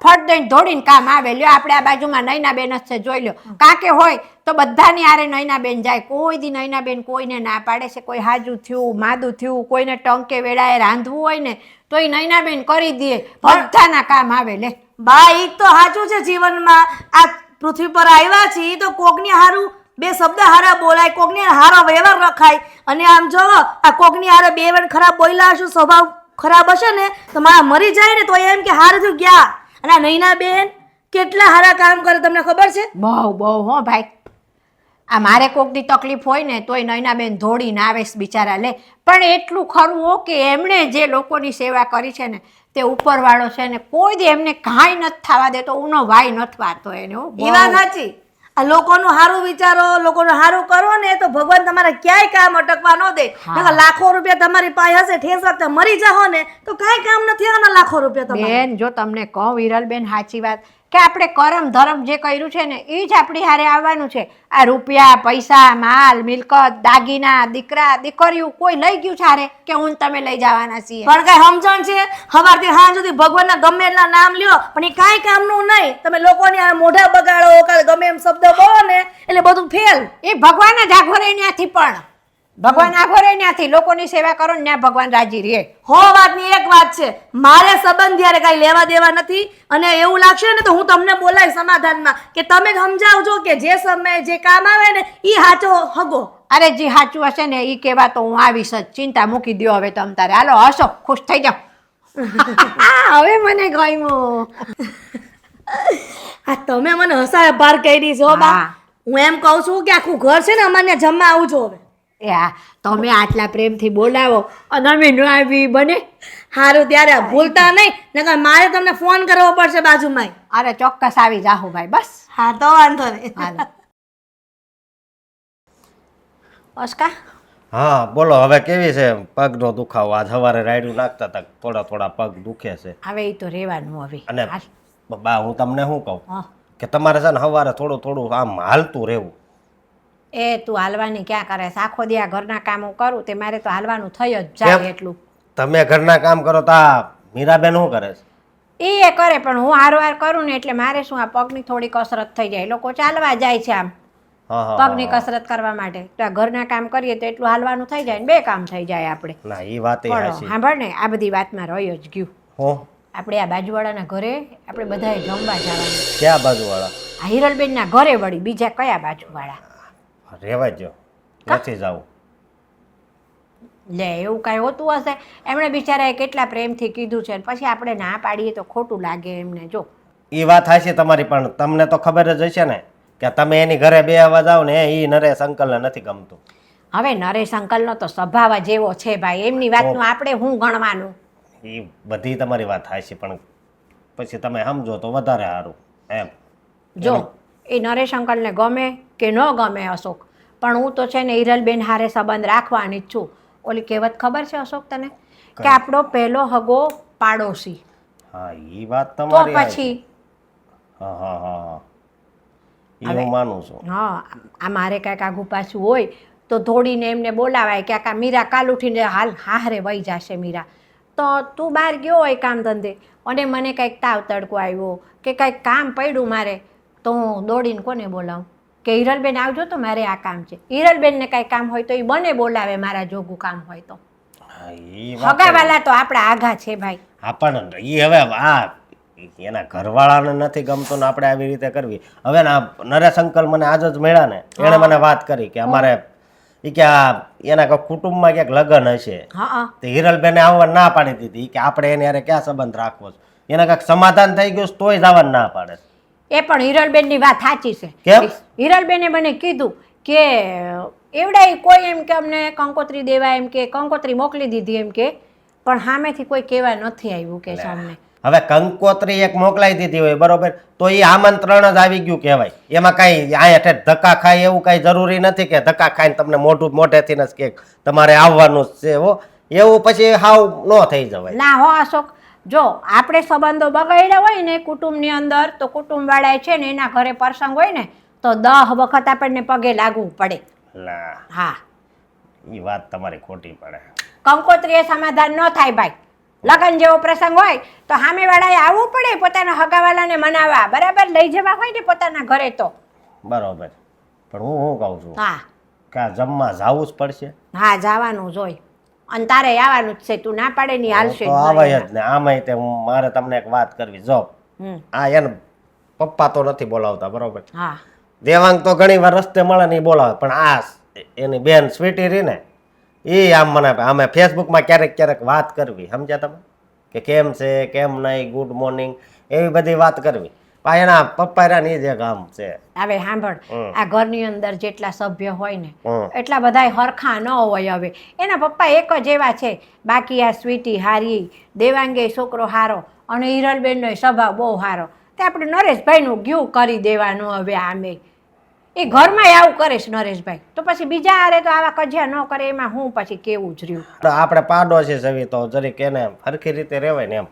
ફટ દઈને દોડીને કામ આવે. લ્યો આપણે આ બાજુમાં નૈનાબેન જ છે, જોઈ લો. કાકે હોય તો બધાની હારે નૈનાબેન જાય. કોઈ દી નૈનાબેન કોઈને ના પાડે છે. કોઈ હાજુ થયું, માદું થયું, કોઈને ટંકે વેળાએ રાંધવું હોય ને તો એ નૈનાબેન કરી દે, બધાના કામ આવે. લે બા ઈ તો સાચું છે. જીવનમાં આ પૃથ્વી પર આવ્યા છીએ તો કોકની હારું બે શબ્દ હારા બોલાય, કોકની હારો વ્યવહાર રખાય. અને આમ જો આ કોકની હારે બે વાર ખરાબ બોલ્યા હશું, સ્વભાવ ખરાબ હશે ને તો મારા મરી જાય ને તો એમ કે હાર થયું ગયા. અને આ નૈનાબેન કેટલા હારા કામ કરે તમને ખબર છે? બહુ હો ભાઈ. આ મારે કોકની તકલીફ હોય ને તોય નૈનાબેન દોડીને આવે છે બિચારા. લે પણ એટલું ખરું હો કે એમણે જે લોકોની સેવા કરી છે ને તે ઉપરવાળો છે ને કોઈ દી એમને કાંઈ નથી થવા દેતો, ઉનો વાય નથી વારતો એને. એ વાત સાચી. આ લોકોનું સારું વિચારો, લોકોનું સારું કરો ને તો ભગવાન તમારે ક્યાંય કામ અટકવા ન દે. લાખો રૂપિયા તમારી પાસે હશે, ઠેસ વખતે મરી જાઓ ને તો કાંઈ કામ નથી આવવાના લાખો રૂપિયા તમારે. બેન જો તમને કહું વિરલબેન સાચી વાત કે આપણે કરમ ધર્મ જે કર્યું છે ને એ જ આપણી હારે આવવાનું છે. આ રૂપિયા પૈસા માલ મિલકત દાગીના દીકરા દીકરીઓ કોઈ લઈ ગયું છે હારે કે હું તમે લઈ જવાના છીએ? પણ કઈ સમજણ છે? સવારથી સાંજ સુધી ભગવાનના ગમે એટલા નામ લ્યો પણ એ કાંઈ કામનું નહીં. તમે લોકોની આ મોઢા બગાડો, ગમે એમ શબ્દ બોલો ને એટલે બધું ફેલ. એ ભગવાન જ આઘો રહી ત્યાંથી પણ ભગવાન આઘો રહે ત્યાંથી લોકોની સેવા કરો ને ત્યાં ભગવાન રાજી રહે. હો વાતની એક વાત છે, મારે સંબંધ જ્યારે કાંઈ લેવા દેવા નથી, અને એવું લાગશે ને તો હું તમને બોલાય સમાધાનમાં કે તમે સમજાવજો કે જે સમયે જે કામ આવે ને એ સાચો હગો. અરે જી સાચું હશે ને એ કહેવા તો હું આવીશ જ. ચિંતા મૂકી દો હવે તમ તારે. હાલો હસો, ખુશ થઈ જાઓ. હવે મને ગમ્યું. આ તમે મને હસાવે પાર કરી છો બા. હા. હું એમ કહું છું કે આખું ઘર છે ને અમારે જમવા આવજો હવે. એ હા, તમે આટલા પ્રેમથી બોલાવો અને અમે ન આવી બને. સારું ત્યારે ભૂલતા નહીં, નકર મારે તમને ફોન કરવો પડશે બાજુમાં. અરે ચોક્કસ આવી જાહું ભાઈ, બસ. હા તો વાંધો નહીં. હાલો. અસ્કા, હા બોલો, હવે કેવી છે પગનો દુખાવો? આજ સવારે રાયડું નાખતા હતા, થોડા થોડા પગ દુખે છે. હવે એ તો રહેવાનું હવે. અને હાલ. બા હું તમને શું કહું હા. કે તમારે છે ને સવારે થોડું થોડું આમ હાલતું રહેવું. એ તું હાલવાની ક્યાં કરે છે? આખો દી આ ઘરના કામો કરું તે મારે તો હાલવાનું થઈ જ જાય કેમ? એટલું. તમે ઘરના કામ કરો તો આ મીરાબેન શું કરે છે? એ કરે પણ હું હારવાર કરું ને એટલે મારે શું આ પગની થોડી કસરત થઈ જાય. લોકો ચાલવા જાય છે આમ હા હા પગની કસરત કરવા માટે, તો આ ઘરના કામ કરીએ તો એટલું હાલવાનું થઈ જાય ને બે કામ થઈ જાય આપણે. ના એ વાત એ પણ હાચી. સાંભળ ને, આ બધી વાતમાં રહ્યો જ ગયું. હું આપણે આ બાજુવાળાના ઘરે આપણે બધાએ જમવા જવાનું. ક્યાં બાજુવાળા? આ હિરલબેનના ઘરે વળી, બીજા કયા બાજુવાળા? રહેવા જ નથી જવું. લે એવું કાંઈ હોતું હશે? એમણે બિચારાએ કેટલા પ્રેમથી કીધું છે, પછી આપણે ના પાડીએ તો ખોટું લાગે એમને. જો એ વાત હાચી તમારી, પણ તમને તો ખબર જ હશે ને કે તમે એની ઘરે બે આવવા જાવ ને એ નરેશ અંકલને નથી ગમતું. હવે નરેશ અંકલનો તો સ્વભાવ જ એવો છે ભાઈ, એમની વાતનું આપણે શું ગણવાનું? એ બધી તમારી વાત હાચી, પણ પછી તમે સમજો તો વધારે સારું એમ. જો એ નરેશ અંકલને ગમે કે ન ગમે અશોક, પણ હું તો છે ને હિરલબેન હારે સંબંધ રાખવાની જ છું. ઓલી કહેવત ખબર છે અશોક તને, કે આપણો પહેલો હગો પાડોશી. હા એ વાત તો તમારી હાચી. પછી હા હા હા હા એ હું માનું છું. હા, આ મારે કાંઈક આઘું પાછું હોય તો દોડીને એમને બોલાવાય કે આ મીરા કાલ ઉઠીને હાલ હારે વહી જશે મીરા. તો તું બહાર ગયો હોય કામ ધંધે અને મને કાંઈક તાવ તડકો આવ્યો કે કાંઈક કામ પડ્યું મારે, તો હું દોડીને કોને બોલાવું કે હિરલબેન આવજો તો મારે આ કામ છે. હિરલબેનને કાંઈ કામ હોય તો એ બને બોલાવે મારા જોગું કામ હોય તો. હા એ વાત હગાવાલા તો આપણા આઘા છે ભાઈ. હા પણ એ હવે આ એના ઘરવાળાને નથી ગમતું ને આપણે આવી રીતે કરવી. હવે ને આ નરેશ અંકલ મને આજ જ મળ્યા ને, એણે મને વાત કરી કે અમારે એ કે આ એના કોઈ કુટુંબમાં ક્યાંક લગ્ન હશે, હા તો હિરલબેને આવવા ના પાડી દીધી કે આપણે એને યારે ક્યાં સંબંધ રાખવો છે. એને કાંઈક સમાધાન થઈ ગયું તોય જવાનું ના પાડે. એ પણ હિરલબેનની વાત સાચી છે. કેમ? હિરલબેને મને કીધું કે એવડાય કોઈ એમ કે અમને કંકોત્રી દેવા એમ કે કંકોત્રી મોકલી દીધી એમ કે, પણ સામેથી કોઈ કહેવા નથી આવ્યું કે છે અમને. હવે કંકોત્રી એક મોકલાઈ દીધી હોય બરોબર, તો એ આમંત્રણ જ આવી ગયું કહેવાય. એમાં કાંઈ અહીંયા ધક્કા ખાય એવું કાંઈ જરૂરી નથી કે ધક્કા ખાઈને તમને મોઢેથી જ કે તમારે આવવાનું જ છે. હો એવું પછી હાવ ન થઈ જવાય. ના હો અશોક, જો આપણે સંબંધો બગાડ્યા હોય ને કુટુંબની અંદર, તો કુટુંબવાળા છે ને એના ઘરે પ્રસંગ હોય ને તો 10 વખત આપણને પગે લાગવું પડે. ના હા, એ વાત તમારી ખોટી પડે. કંકોત્રીએ સમાધાન ન થાય ભાઈ. લગ્ન જેવો પ્રસંગ હોય તો સામેવાળાએ આવવું પડે પોતાના હગાવાલાને મનાવવા, બરાબર લઈ જવા હોય ને પોતાના ઘરે તો. બરોબર, પણ હું કહું છું હા કે આ જમવા જવું જ પડશે. હા, જવાનું જ હોય અને તારે આવવાનું જ છે. તું ના પાડે ની હાલશે તો આવાય જ ને. આમાંય તે મારે તમને એક વાત કરવી. જો આ એને પપ્પા તો નથી બોલાવતા બરોબર, હા દેવાંગ તો ઘણી વાર રસ્તે મળે ને એ બોલાવે, પણ આ એની બેન સ્વીટી રહી ને એ આમ મને અમે ફેસબુકમાં ક્યારેક ક્યારેક વાત કરવી, સમજ્યા તમે, કે કેમ છે કેમ નહીં, ગુડ મોર્નિંગ, એવી બધી વાત કરવી. પણ એના પપ્પા રહ્યા જ એક આમ છે. હવે સાંભળ, આ ઘરની અંદર જેટલા સભ્ય હોય ને હમ. એટલા બધાય હરખા ન હોય. હવે એના પપ્પા એક જ એવા છે, બાકી આ સ્વીટી હારી, દેવાંગે છોકરો હારો અને હિરલબેનનો સ્વભાવ બહુ સારો. તે આપણે નરેશભાઈનું ગયું કરી દેવાનું. હવે આમે એ ઘરમાં આવું કરે છે નરેશભાઈ, તો પછી બીજા હારે તો આવા કજિયા ન કરે, એમાં હું પછી કેવું જ રહ્યું. આપણે પાડોશી સવી તો જરીક એને હરખી રીતે રહેવાય ને એમ,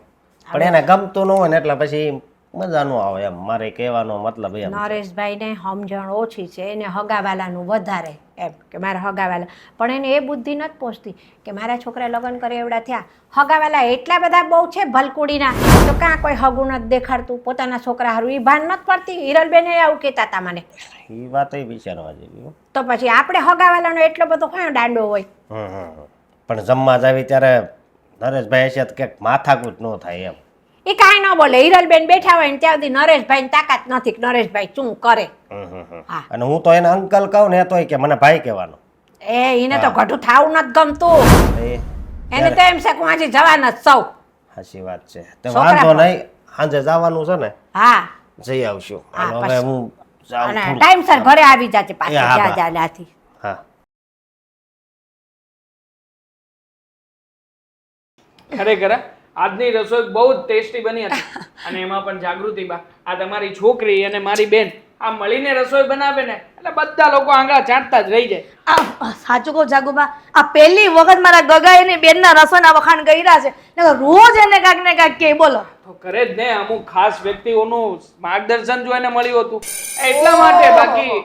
પણ એને ગમતું ન હોય ને એટલે પછી મજા ન આવે એમ મારે કહેવાનો મતલબ એમ છે. નરેશભાઈને સમજણ ઓછી છે એને હગાવાલાનું વધારે એમ કે મારા હગાવાલા પણ એને એ બુદ્ધિ નથી પહોંચતી કે મારા છોકરા લગ્ન કરે એવડા થયા હગાવાલા એટલા બધા બહુ છે ભલકુડીના તો કાં કોઈ હગું નથી દેખાડતું પોતાના છોકરા હારું એ ભાન નથી પડતી હિરલબેને આવું કહેતા હતા મને એ વાત વિચારવા જેવી હો. તો પછી આપણે હગાવાલાનો એટલો બધો કયો દાંડો હોય પણ જમવા જાવી ત્યારે નરેશભાઈ હશે તો ક્યાંક માથાકૂટ ન થાય એમ. એ કાંઈ ન બોલે હિરલબેન બેઠા હોય ને ત્યાં સુધી નરેશભાઈની તાકાત નથી કે નરેશભાઈ શું કરે હા. અને હું તો એને અંકલ કહું ને તોય કે મને ભાઈ કહેવાનો. એને તો ઘટું થાવું નથી ગમતું એ એને તો એમ છે કે હું આજે જવાના જ સૌ સાચી વાત છે તે છોકરા વાંધો પણ. નહીં સાંજે જવાનું છે ને હા જઈ આવશું. હા, હાલો, હવે પછી. હું જાઉં અને થોડું. ટાઈમસર ઘરે આવી જાજે એ પાછા હા, જ્યાં બા. જ્યાં ત્યાંથી હા ખરેખર આજની રસોઈ બહુ જ ટેસ્ટી બની હતી અને એમાં પણ જાગૃતિ બા આ તમારી છોકરી અને મારી બેન આ મળીને રસોઈ બનાવે ને એટલે બધા લોકો આંગળા ચાટતા જ રહી જાય. સાચું કહું જાગુબા, આ પહેલી વખત મારા ગગાઈ ની બેનના રસોઈના વખાણ કર્યા છે. નકર રોજ એને કાંઈક ને કાંઈક કે બોલો. તો કરે જ ને, અમુક ખાસ વ્યક્તિઓનું માર્ગદર્શન જો એને મળ્યું હતું એટલા માટે. બાકી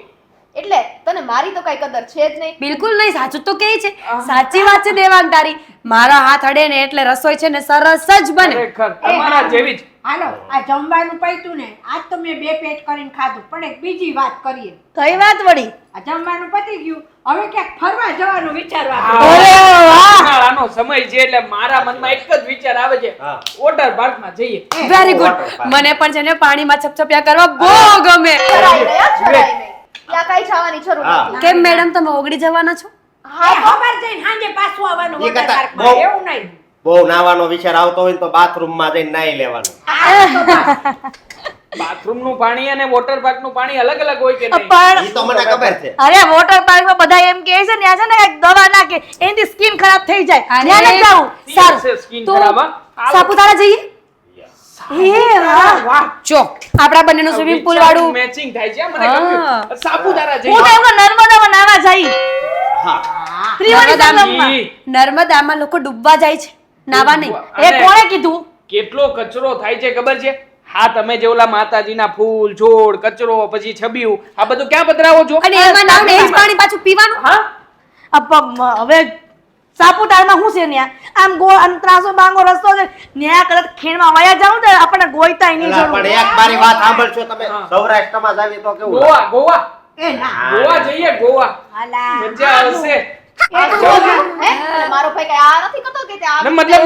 એટલે તને મારી તો કઈ કદર છે જ નહીં. બિલકુલ નહીં, સાચું તો કે છે. સાચી વાત છે દેવાંગ તારી. મારા હાથ અડે ને એટલે રસોઈ છે ને સરસ જ બને. ખરેખર તમારા જેવી જ. હાલો આ જમવાનું પૈતું ને આજ તો મેં 2 પેટ કરીને ખાધું પણ એક બીજી વાત કરીએ. કઈ વાત વળી? આ જમવાનું પતી ગયું હવે ક્યાંક ફરવા જવાનું વિચારવા ઉનાળાનો સમય છે એટલે મારા મનમાં એક જ વિચાર આવે છે, વોટર પાર્કમાં જઈએ. Very good. મને પણ છે ને પાણીમાં છપછપિયા કરવા બહુ ગમે. છોડાય નહીં, છોડાય નહીં. ત્યાં કઈ જવાની જરૂર નથી. કેમ મેડમ તમે ઓગળી જવાના છો? ખબર જઈને સાંજે પાછું આવવાનું એ water કરતા park માં. બહુ- એવું નહીં બહુ નાવાનો વિચાર આવતો હોય ને તો બાથરૂમમાં જઈને નાહી લેવાનું. બાથરૂમનું પાણી અને વોટર પાર્કનું પાણી અલગ અલગ હોય કે નહીં? પણ ઈ તો મને ખબર છે. અરે વોટર પાર્કમાં બધા એમ કહે છે ને, આ છે ને કાંઈક દવા નાખે એની સ્કિન ખરાબ થઈ જાય. ત્યાં નથી જવું. સારું છે, skin તો ખરાબ, હા? સાપુતારા જઈએ. એ વાહ. વાહ, જો આપણા બંનેનું સ્વિમિંગ પુલ વાળું મેચિંગ થાય છે. મને હા. ગમ્યું. સાપુતારા હું તો જઈએ. એમને નર્મદામાં નાવા જઈ. હા ત્રિવેણી સંગમમાં. ઈ નર્મદામાં લોકો ડૂબવા જાય છે, નાવા નહીં. એ અને કોણે કીધું? કેટલો કચરો થાય છે ખબર છે? હા, તમે જે ઓલા માતાજીના ફૂલ છોડ કચરો પછી છબીયું આ બધું ક્યાં પધરાવો છો? અને એમાં નાવ ને એ જ પાણી પાછું પીવાનું. હા, હવે સાપુતારામાં શું છે ન્યા? આમ આમ ત્રાસો બાંગો રસ્તો છે, ન્યા કદાચ ખીણમાં વયા જાવ ને આપણને ગોઈતાય નહીં અલા, જરૂર. પણ એક મારી વાત સાંભળશો તમે. સૌરાષ્ટ્રમાં જાવી તો કેવું લાગે? ગોવા ગોવા એ ના ગોવા જઈએ. ગોવા હાલા મજા આવશે. હે? અને મારો ભાઈ કઈ આ નથી કરતો કે તે આ ને મતલબ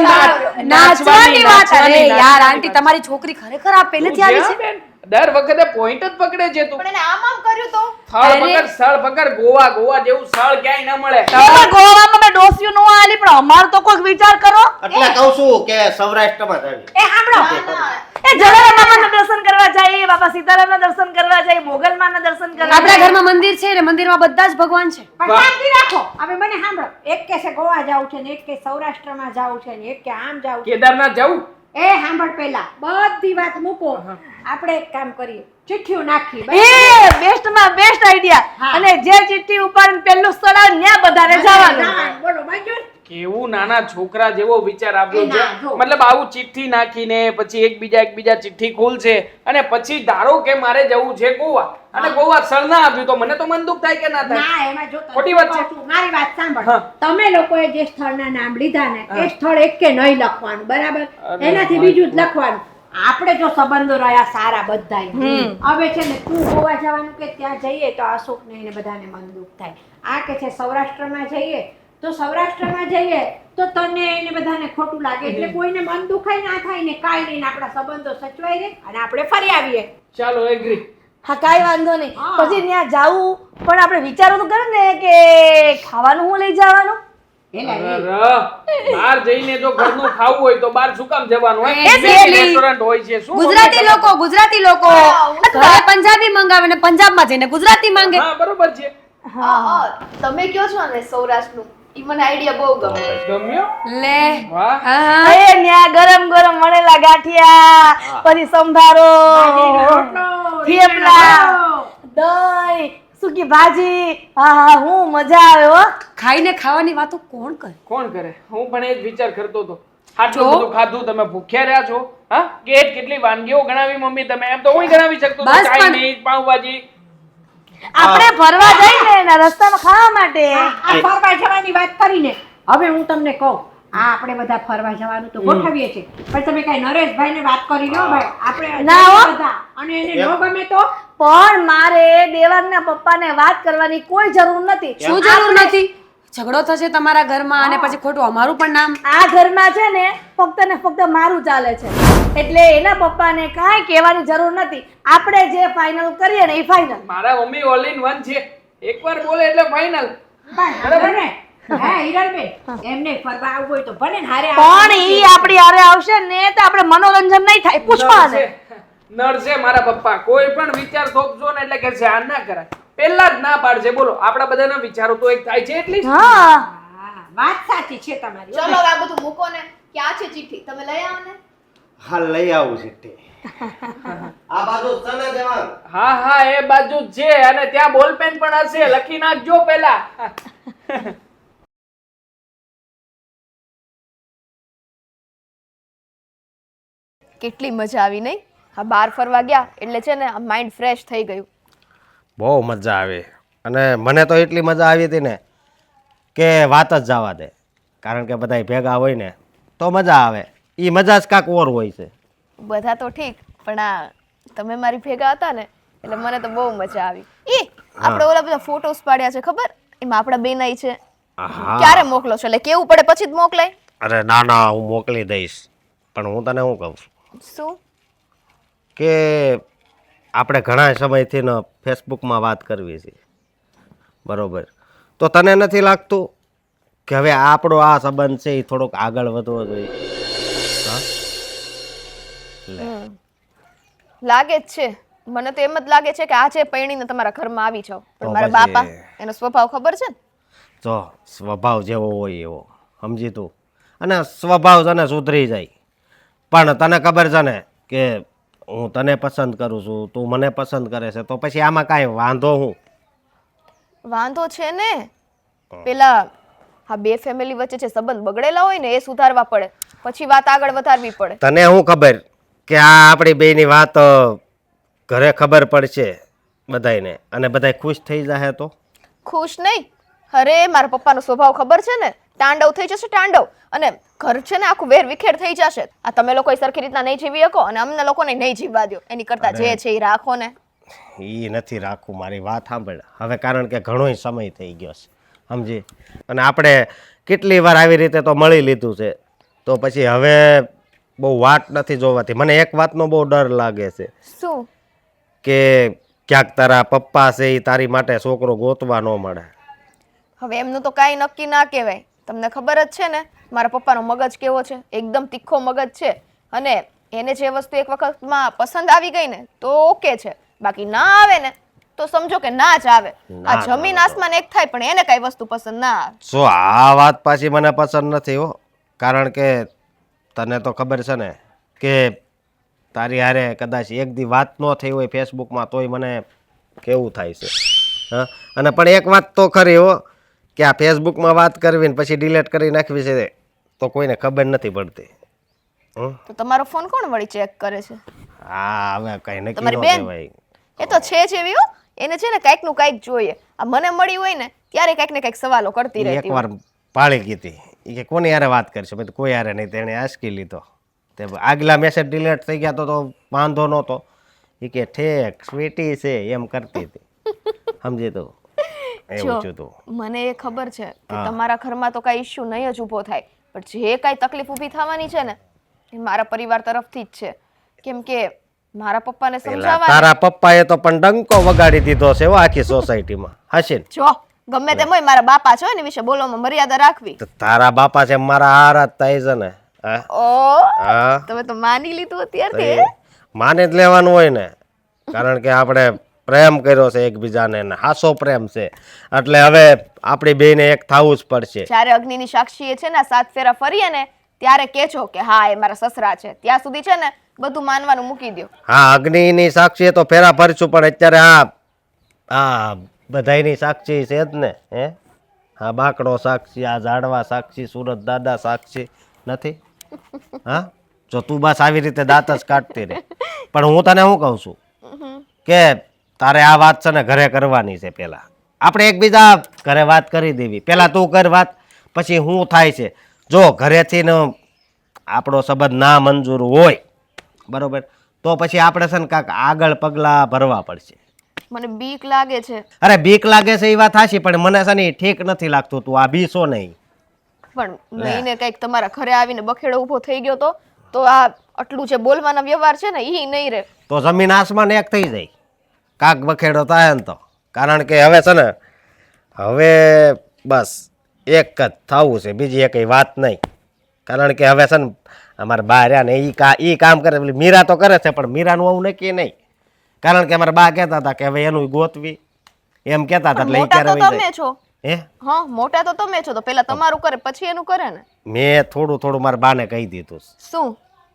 નાચવાની વાત. અરે યાર નાચવાની આંટી તમારી છોકરી ખરેખર આ પહેલેથી આવી છે. બેન, દર વખતે પોઈન્ટ જ પકડે છે તું. પણ એને આમ આમ કર્યું તો સ્થળ પકડ, સ્થળ પકડ. ગોવા ગોવા જેવું સ્થળ ક્યાંય ન મળે. એમાં ગોવામાં મેં ડોસિયું ન આલી, પણ અમાર તો કોઈક વિચાર કરો. એટલે કહું છું કે સૌરાષ્ટ્રમાં જાવી. એ સાંભળો ના, ના. એ જલારામ બાપાના દર્શન કરવા જઈએ, બાપા સીતારામના દર્શન કરવા જઈએ, મોગલમાના દર્શન કરવા આપણા જઈએ. ઘરમાં મંદિર છે ને મંદિરમાં બધા જ ભગવાન છે. પણ શાંતિ રાખો હવે મને સાંભળો એક કે છે ગોવા જાવું છે ને એક કે સૌરાષ્ટ્રમાં જાવું છે ને એક કે આમ જાવું છે કેદારનાથ જવું? એ સાંભળ પહેલા બધી વાત મૂકો આપણે એક કામ કરીએ ચિઠ્ઠીઓ નાખી એ બેસ્ટમાં બેસ્ટ આઈડિયા. હા. અને જે ચિઠ્ઠી ઉપર પહેલું સ્થળ આવે ત્યાં બધાને જવાનું. બોલો મંજૂર કેવું નાના છોકરા જેવો વિચાર આવ્યો એ છે. ના, જો. મતલબ આવું ચિઠ્ઠી નાખીને પછી એકબીજા ચિઠ્ઠી ખોલશે અને પછી ધારો કે મારે જવું છે ગોવા અને ગોવા સ્થળ ના આપ્યું તો મને તો મન દુઃખ થાય કે ના થાય? ના એમાં જો ખોટી વાત છે. મારી વાત સાંભળ હા. તમે લોકોએ જે સ્થળના નામ લીધા ને એ સ્થળ એક કે નહીં લખવાનું બરાબર અરે એનાથી બીજું જ લખવાનું આપણે જો સંબંધો રહ્યા સારા બધાય હવે છે ને તું ગોવા જવાનું કે ત્યાં જઈએ તો અશોક ને એને બધાને મન દુઃખ થાય આ કે છે સૌરાષ્ટ્રમાં જઈએ તો સૌરાષ્ટ્રમાં જઈએ તો તને એને બધાને ખોટું લાગે એટલે કોઈને મન દુખાય ના થાય ને કાંઈ નહીં ને આપણા સંબંધો સચવાઈ રહે અને આપણે ફરી આવીએ ચાલો એગ્રી. હા, કાંઈ વાંધો નહીં. હા. પછી ત્યાં જાવું પણ આપણે વિચારો તો કરે ને કે ખાવાનું હું લઈ જવાનું. બહાર જઈને જો ઘરનું ખાવું હોય તો બહાર શું કામ જવાનું હોય? Exactly. રેસ્ટોરન્ટ હોય છે. શું ગુજરાતી લોકો ઘરે પંજાબી મંગાવે ને પંજાબમાં જઈને ગુજરાતી માંગે. હા, બરોબર છે. તમે કયો છો ને સૌરાષ્ટ્રનું ઈ મને આઈડિયા બહુ ગમે. ગમ્યો? લે વાહ. હા એ ન્યા ગરમ ગરમ મળેલા ગાંઠિયા, પછી સંભારો, થેપલા, દહીં, સૂકી ભાજી. હા હા, હું મજા આવે હો. ખાઈને ખાવાની વાતો કોણ કરે? કોણ કરે? હું પણ એ જ વિચાર કરતો હતો. આટલું બધું ખાધું તમે ભૂખ્યા રહ્યા છો હા કેટલી વાનગીઓ ગણાવી મમ્મી તમે એમ તો હું ગણાવી શકતો બસ પણ- ચાઇનીઝ પાવભાજી આપણે ફરવા જઈને એના રસ્તામાં ખાવા માટે આ ફરવા જવાની વાત કરીને હવે હું તમને કહું આ આપણે બધા ફરવા જવાનું તો ગોઠવીએ છીએ પણ તમે કઈ નરેશભાઈને વાત કરી લો ભાઈ આપણે ના હો. જઈએ બધા અને એને ન ગમે તો પણ મારે દેવાંગના પપ્પાને વાત કરવાની કોઈ જરૂર નથી. શું જરૂર નથી ઝઘડો થશે તમારા ઘરમાં અને પછી ખોટું અમારું પણ નામ આ ઘરમાં છે ને ફક્ત ને ફક્ત મારું ચાલે છે એટલે એના પપ્પાને કાંઈ કહેવાની જરૂર નથી. આપણે જે ફાઇનલ કરીએ ને એ ફાઇનલ. મારા મમ્મી ઓલ ઇન વન છે એકવાર બોલે એટલે ફાઇનલ બરાબર ને હા હિરલબેન એમને ફરવા આવવું હોય તો ભલે ને હારે પણ ઈ આપણી હારે આવશે ને તો આપણે મનોરંજન નહીં થાય પૂછવાને. નર છે મારા પપ્પા કોઈ પણ વિચાર થોપજો ને એટલે કે છે આ ના કરાય પહેલા જ ના પાડશે બોલો આપણા બધાના વિચારો તો એક થાય છે એટલી હા હા, વાત સાચી છે તમારી ચલો હવે આ બધું મૂકો ને ક્યાં છે ચિઠ્ઠી તમે લઈ આવો ને હા લઈ આવું ચિઠ્ઠી આ બાજુ તને દેવાંગ હા હા એ બાજુ જ છે અને ત્યાં બોલપેન પણ હશે લખી નાખજો પહેલા કેટલી મજા આવી નહીં હા બહાર ફરવા ગયા એટલે છે ને માઇન્ડ ફ્રેશ થઈ ગયું બહુ મજા આવી અને મને તો એટલી મજા આવી હતી ને કે વાત જ જવા દે કારણ કે બધા ભેગા હોય ને તો મજા આવે એ મજા જ કાંક ઓર હોય છે બધા તો ઠીક પણ આ તમે મારી ભેગા હતા ને એટલે મને તો બહુ મજા આવી આપણે ઓલા બધા ફોટોસ પાડ્યા છે ખબર એમાં આપણા બેનાઈ છે હા ક્યારે મોકલો છો એટલે કેવું પડે પછી જ મોકલાય અરે ના ના હું મોકલી દઈશ પણ હું તને શું કહું છું શું કે આપણે ઘણા સમયથી ને ફેસબુકમાં વાત કરવી છે બરોબર તો તને નથી લાગતું કે હવે આપણો આ સંબંધ છે એ થોડોક આગળ વધવો જોઈએ હા લાગે જ છે મને તો એમ જ લાગે છે કે આજે પૈણીને તમારા ઘરમાં આવી જાવ તો પણ મારા પછી- બાપા એનો સ્વભાવ ખબર છે ને જો સ્વભાવ જેવો હોય એવો સમજી તું અને સ્વભાવ તને સુધરી જાય પણ તને ખબર છે ને કે હું તને પસંદ કરું છું તું મને પસંદ કરે છે તો પછી આમાં કાંઈ વાંધો હું વાંધો છે ને પેલા હા બે ફેમિલી વચ્ચે જે સંબંધ બગડેલા હોય ને એ સુધારવા પડે પછી વાત આગળ વધારવી પડે તને શું ખબર કે આ આપણી બેની વાત ઘરે ખબર પડશે બધાયને અને બધાય ખુશ થઈ જાય તો ખુશ નહીં અરે મારા પપ્પાનો સ્વભાવ ખબર છે ને તાંડવ થઈ જશે તાંડવ અને ઘર છે ને આખું વેર વિખેર થઈ જશે આ તમે લોકો સરખી રીતના નહીં જીવી શકો અને અમને લોકોને નહીં જીવવા દો એની કરતા જે છે એ રાખો ને એ નથી રાખવું મારી વાત સાંભળ હવે કારણ કે ઘણોય સમય થઈ ગયો છે સમજી અને આપણે કેટલી વાર આવી રીતે તો મળી લીધું છે તો પછી હવે બહુ વાટ નથી જોવાતી મને એક વાતનો બહુ ડર લાગે છે શું કે ક્યાંક તારા પપ્પા છે એ તારી માટે છોકરો ગોતવા ન મળે હવે એમનું તો કાંઈ નક્કી ના કહેવાય તમને ખબર જ છે ને મારા પપ્પાનો મગજ કેવો છે એકદમ તીખો મગજ છે અને એને જે વસ્તુ એક વખતમાં પસંદ આવી ગઈ ને તો ઓકે છે બાકી ના આવે ને તો સમજો કે ના જ આવે આ ના, જમીન ના, આસમાન એક થાય પણ એને કઈ વસ્તુ પસંદ ના આવે જો આ વાત પાછી મને પસંદ નથી હો કારણ કે તને તો ખબર છે ને કે તારી હારે કદાચ એક દી વાત ન થઈ હોય ફેસબુકમાં તોય મને કેવું થાય છે હા અને પણ એક વાત તો ખરી હો કે આ ફેસબુકમાં વાત કરવી ને પછી ડિલીટ કરી નાખવી છે તો કોઈને ખબર નથી પડતી તો તમારો ફોન કોણ વળી ચેક કરે છે હા હવે કઈ નક્કી તમારી ન બેન? કહેવાય એ તો છે જ એવી હો એને છે ને કાંઈક નું કાંઈક જોઈએ આ મને મળી હોય ને ત્યારે કાંઈક ને કાંઈક સવાલો કરતી રહેતી હોય. એકવાર પાળી ગઈ હતી એ કે કોની હારે વાત કરશે મેં કીધું કોઈ હારે નહીં તેણે આંચકી લીધો તે આગલા મેસેજ ડિલીટ થઈ ગયા તો વાંધો નહોતો એ કે ઠેક સ્વીટી છે એમ કરતી હતી સમજી તું એવું જો છું તું મને એ ખબર છે કે તમારા ઘરમાં તો કાંઈ ઇશ્યુ નહીં જ ઊભો થાય પણ જે કાંઈ તકલીફ ઊભી થવાની છે ને એ મારા પરિવાર તરફથી જ છે કેમ કે મારા પપ્પાને પેલા સમજાવવા તારા પપ્પાએ તો પણ ડંકો વગાડી દીધો છે હો આખી સોસાયટીમાં હશે ને જો ગમે તેમ હોય મારા બાપા છે એની વિશે બોલવામાં મર્યાદા રાખવી તો તારા બાપા છે મારા હારા જ થાય છે ને હા? ઓ હા તમે તો માની લીધું તો અત્યારથી એ માને જ લેવાનું હોય ને કારણ કે આપણે પ્રેમ કર્યો છે એકબીજાને ને હાસો પ્રેમ છે એટલે હવે આપણી બેને એક થવું જ પડશે જ્યારે અગ્નિની સાક્ષી છે ને આ 7 ફેરા ફરીએ ને ત્યારે કહેજો કે હા એ મારા સસરા છે ત્યાં સુધી છે ને બધું માનવાનું મૂકી દો હા અગ્નિની સાક્ષી તો ફેરા ફરશું પણ અત્યારે આ બધાયની સાક્ષી છે જ ને હે હા બાકડો સાક્ષી આ ઝાડવા સાક્ષી સુરત દાદા સાક્ષી નથી હા જો તું બસ આવી રીતે દાંત જ કાઢતી રહે. પણ હું તને શું કહું છું કે તારે આ વાત છે ને ઘરે કરવાની છે. પહેલા આપણે એકબીજા ઘરે વાત કરી દેવી. પહેલા તું કર વાત, પછી શું થાય છે. જો ઘરેથી ને આપણો સંબંધ ના મંજૂર હોય બરોબર, તો પછી આપણે છે ને કાંઈક આગળ પગલાં ભરવા પડશે. મને બીક લાગે છે. અરે બીક લાગે છે એ વાત હાચી, પણ મને છે ને ઈ ઠીક નથી લાગતું. તું આ બીસો નહીં. પણ લઈને કંઈક તમારા ઘરે આવીને બખેડો ઊભો થઈ ગયો તો આ આટલું જે બોલવાના વ્યવહાર છે ને એ નહીં રહે. તો જમીન આસમાન એક થઈ જાય કાક બખેડો થાય ને તો. કારણ કે હવે છે ને હવે બસ એક જ થવું છે, બીજી એક વાત નહીં. કારણ કે હવે છે ને અમારા બા રહ્યા ને એ કામ કરે. એટલે મીરા તો કરે છે પણ મીરાનું આવું નક્કી નહીં. કારણ કે અમારા બા કહેતા હતા કે હવે એનું ગોતવી એમ કહેતા હતા. એટલે મોટા તો તમે છો. હે હા, મોટા તો તમે છો, તો પેલા તમારું કરે પછી એનું કરે ને. મેં થોડું થોડું મારા બાને કહી દીધું. શું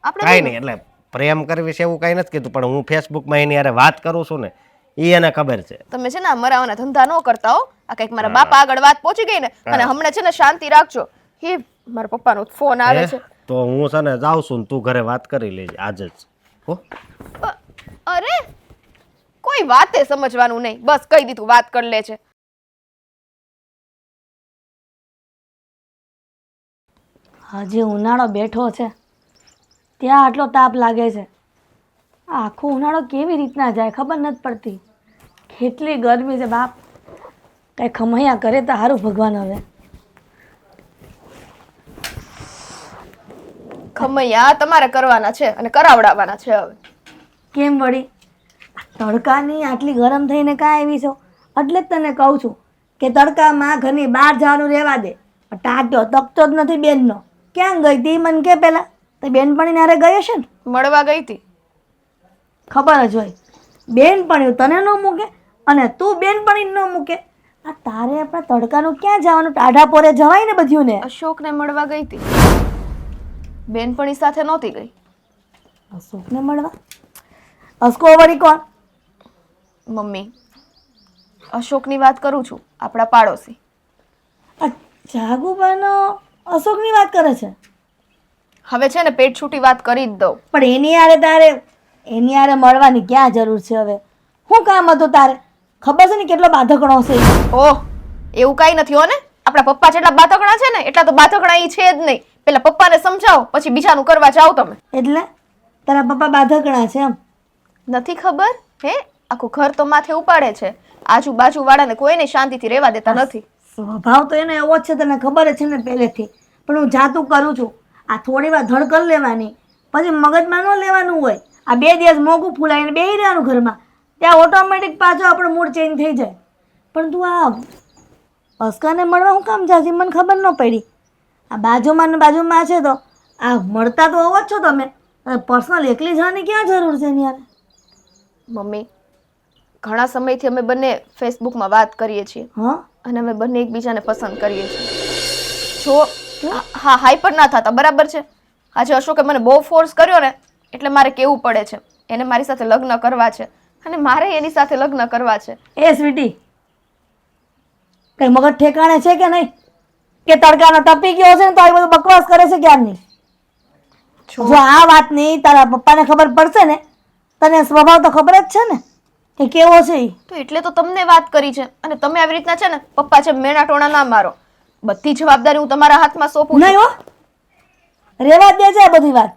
આપણે કાંઈ નહીં, એટલે પ્રેમ કરવી છે એવું કાંઈ નથી કીધું, પણ હું ફેસબુકમાં એની યારે વાત કરું છું ને એ એને ખબર છે. તમે છે ને આ મરાવાના ધંધા ન કરતા હો. આ કંઈક મારા બાપા આગળ વાત પહોંચી ગઈ ને, અને હમણાં છે ને શાંતિ રાખજો. હે મારા પપ્પાનો ફોન આવે છે. તો હું છે ને જાઉં છું ને તું ઘરે વાત કરી લેજે આજે જ. હો અરે કોઈ વાતે સમજવાનું નહીં, બસ કહી દીધું વાત કરી લે છે. હજી ઉનાળો બેઠો છે ત્યાં આટલો તાપ લાગે છે. આખો ઉનાળો કેવી રીતના જાય ખબર નથી પડતી. કેટલી ગરમી છે બાપ. કંઈ ખમૈયા કરે તો સારું ભગવાન. હવે ખમૈયા તમારે કરવાના છે અને કરાવડાવવાના છે. હવે કેમ વળી તડકાની આટલી ગરમ થઈને કાંઈ આવી છો? એટલે જ તને કહું છું કે તડકામાં ઘરની બહાર જવાનું રહેવા દે. ટાટો તકતો જ નથી બેનનો. ક્યાં ગઈ હતી મને કે પહેલાં? તો બેનપણીને હારે ગઈ હશે ને? મળવા ગઈ હતી. ખબર જ હોય બેનપણી તને ન મૂકે અને તું બેનપણી ન મૂકે. આ તારે આપણા તડકાનું ક્યાં જવાનું? ટાઢા પોરે જવાય ને બધું ને. અશોકને મળવા ગઈ હતી. બેનપણી સાથે નહોતી ગઈ. અશોકને મળવા? અશકો વળી કોણ? મમ્મી, અશોકની વાત કરું છું, આપણા પાડોશી. આ જાગુબાનો અશોકની વાત કરે છે? હવે છે ને પેટ છૂટી વાત કરી જ દઉં. પણ એની હારે મળવાની ક્યાં જરૂર છે? હવે શું કામ હતું તારે? ખબર છે ને કેટલો બાધકણો છે. ઓહ, એવું કાંઈ નથી હો ને. આપણા પપ્પા જેટલા બાધકણા છે ને એટલા તો બાધકણા ઈ છે જ નહીં. પેલા પપ્પાને સમજાવો પછી બીજાનું કરવા જાઓ તમે. એટલે તારા પપ્પા બાધકણા છે એમ? નથી ખબર? હે આખું ઘર તો માથે ઉપાડે છે. આજુબાજુ વાળાને કોઈને શાંતિથી રહેવા દેતા નથી. સ્વભાવ તો એને એવો જ છે, તને ખબર જ છે ને પહેલેથી. પણ હું જાતું કરું છું. આ થોડી વાર ધડ કરી લેવાની, પછી મગજમાં ન લેવાનું હોય. આ 2 દિવસ મોગું ફૂલાઈને બેસી રહેવાનું ઘરમાં, ત્યાં ઓટોમેટિક પાછો આપણો મૂડ ચેન્જ થઈ જાય. પણ તું આ અસ્કાને મળવા હું કામ જાશી? મને ખબર ન પડી. આ બાજુમાં ને બાજુમાં છે તો આ મળતા તો હોવો જ છો તમે. પર્સનલ એકલી જવાની ક્યાં જરૂર છે યાર? મમ્મી, ઘણા સમયથી અમે બંને ફેસબુકમાં વાત કરીએ છીએ. હા, અને અમે બંને એકબીજાને પસંદ કરીએ છીએ. જો હા હાઈપર ના થતા, બરાબર છે? આજે અશોકે મને બહુ ફોર્સ કર્યો ને એટલે મારે કેવું પડે છે. એને મારી સાથે લગ્ન કરવા છે અને મારે એની સાથે લગ્ન કરવા છે. એ સ્વીટી, કઈ મગજ ઠેકાણે છે કે નહીં? કે તડકાનો ટપી ગયો છે ને તો આ બધું બકવાસ કરે છે ક્યારની? જો આ વાતની તારા પપ્પાને ખબર પડશે ને, તને સ્વભાવ તો ખબર જ છે ને કે કેવો છે ઈ. તો એટલે તો તમને વાત કરી છે. અને તમે આવી રીતના છે ને પપ્પા છે મેણા ટોણા ના મારો. બધી જવાબદારી હું તમારા હાથમાં સોંપું છું. નહીં હો, રેવા દે છે આ બધી વાત.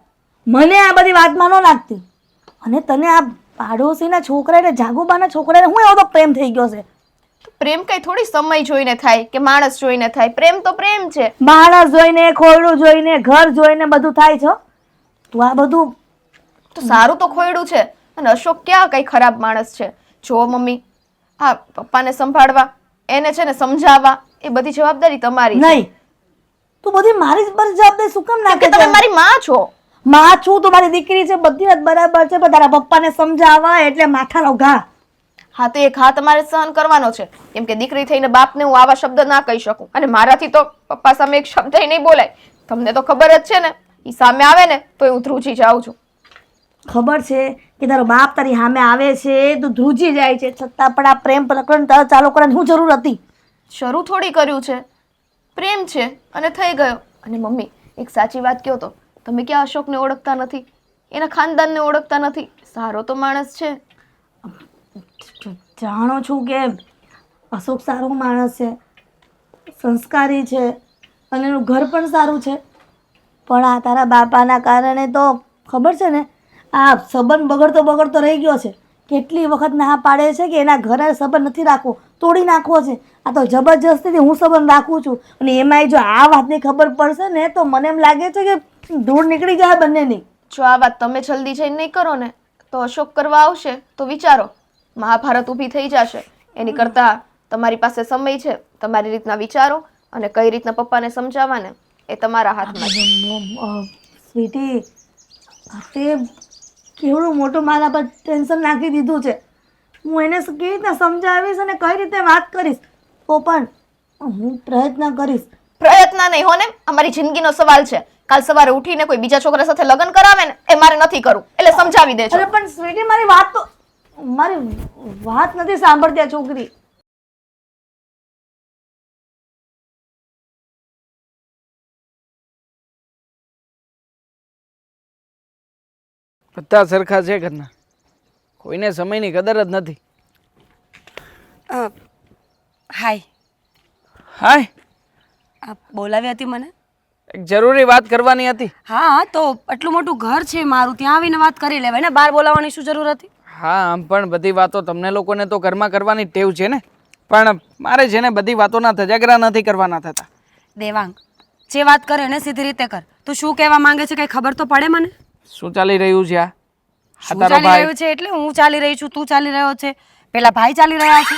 મને આ બધી વાતમાં ન લાગતી. અને તને આ પાડોશીના છોકરા એટલે જાગુબાના છોકરાને હું એવો તો પ્રેમ થઈ ગયો છે? પ્રેમ કઈ થોડી સમય જોઈને થાય કે માણસ જોઈને થાય. પ્રેમ તો પ્રેમ છે. માણસ જોઈને, ખોયડું જોઈને, ઘર જોઈને બધું થાય છે. તું આ બધું તો સારું તો ખોયડું છે. અને અશોક ક્યાં કઈ ખરાબ માણસ છે? જો મમ્મી, હા પપ્પાને સંભાળવા, એને છે ને સમજાવવા, એ બધી જવાબદારી તમારી છે. નહીં, તું બધી મારી જ પર જવાબદારી શું કામ કે નાખે તમે છે? મારી માં છો. માં છું તો મારી દીકરી છે, બધી વાત બરાબર છે, પણ તારા પપ્પાને સમજાવવા એટલે માથાનો ઘા. હા તો એ ઘા તમારે સહન કરવાનો છે. કેમ કે દીકરી થઈને બાપને હું આવા શબ્દ ના કહી શકું. અને મારાથી તો પપ્પા સામે એક શબ્દ નહીં બોલાય. તમને તો ખબર જ છે ને, એ સામે આવે ને તો હું ધ્રુજી જાઉં છું. ખબર છે કે તારો બાપ તારી સામે આવે છે, તું ધ્રુજી જાય છે, છતાં પણ આ પ્રેમ પ્રકરણ તરત ચાલુ કરવાની શું જરૂર હતી? શરૂ થોડી કર્યું છે, પ્રેમ છે અને થઈ ગયો. અને મમ્મી એક સાચી વાત કહો તો તમે ક્યાં અશોકને ઓળખતા નથી, એના ખાનદાનને ઓળખતા નથી? સારો તો માણસ છે. જાણો છું કે અશોક સારો માણસ છે, સંસ્કારી છે અને એનું ઘર પણ સારું છે, પણ આ તારા બાપાના કારણે તો ખબર છે ને આ સંબંધ બગડતો રહી ગયો છે. કેટલી વખત ના પાડે છે કે એના ઘરે સંબંધ નથી રાખવો, તોડી નાખવો છે. આ તો જબરજસ્તીથી હું સંબંધ રાખું છું અને એમાંય જો આ વાતની ખબર પડશે ને તો મને એમ લાગે છે કે ધૂળ નીકળી જાય બંનેની. જો આ વાત તમે જલ્દી જઈને નહીં કરો ને તો અશોક કરવા આવશે તો વિચારો, મહાભારત ઊભી થઈ જશે. એની કરતાં તમારી પાસે સમય છે, તમારી રીતના વિચારો અને કઈ રીતના પપ્પાને સમજાવવાને એ તમારા હાથમાં છે. સ્વીટી, તે કેવડું મોટું મારા પર ટેન્શન નાખી દીધું છે. હું એને કેવી રીતના સમજાવીશ અને કઈ રીતે વાત કરીશ તો પણ હું પ્રયત્ન કરીશ. પ્રયત્ન નહીં હો ને, અમારી જિંદગીનો સવાલ છે. કાલ સવારે ઉઠીને કોઈ બીજા છોકરા સાથે લગ્ન કરાવે ને એ મારે નથી કરવું, એટલે સમજાવી દેજો. અરે પણ સ્વીટી, મારી વાત નથી સાંભળતી આ છોકરી. બધા સરખા છે ઘરના, કોઈને સમયની કદર જ નથી. હાય. હાય, બોલાવી હતી મને? એક જરૂરી વાત કરવાની હતી. હા, તો આટલું મોટું ઘર છે મારું, ત્યાં આવીને વાત કરી લેવાય ને, બહાર બોલાવવાની શું જરૂર હતી? હા, આમ પણ બધી વાતો તમને લોકોને તો ઘરમાં કરવાની ટેવ છે ને, પણ મારે છે ને બધી વાતોના ધજાગરા નથી કરવાના થતા. દેવાંગ, જે વાત કરે એને સીધી રીતે કર. તું શું કહેવા માંગે છે કઈ ખબર તો પડે મને. શું ચાલી રહ્યું છે આ? શું ચાલી રહ્યું છે એટલે હું ચાલી રહી છું, તું ચાલી રહ્યો છે, પેલા ભાઈ ચાલી રહ્યા છે.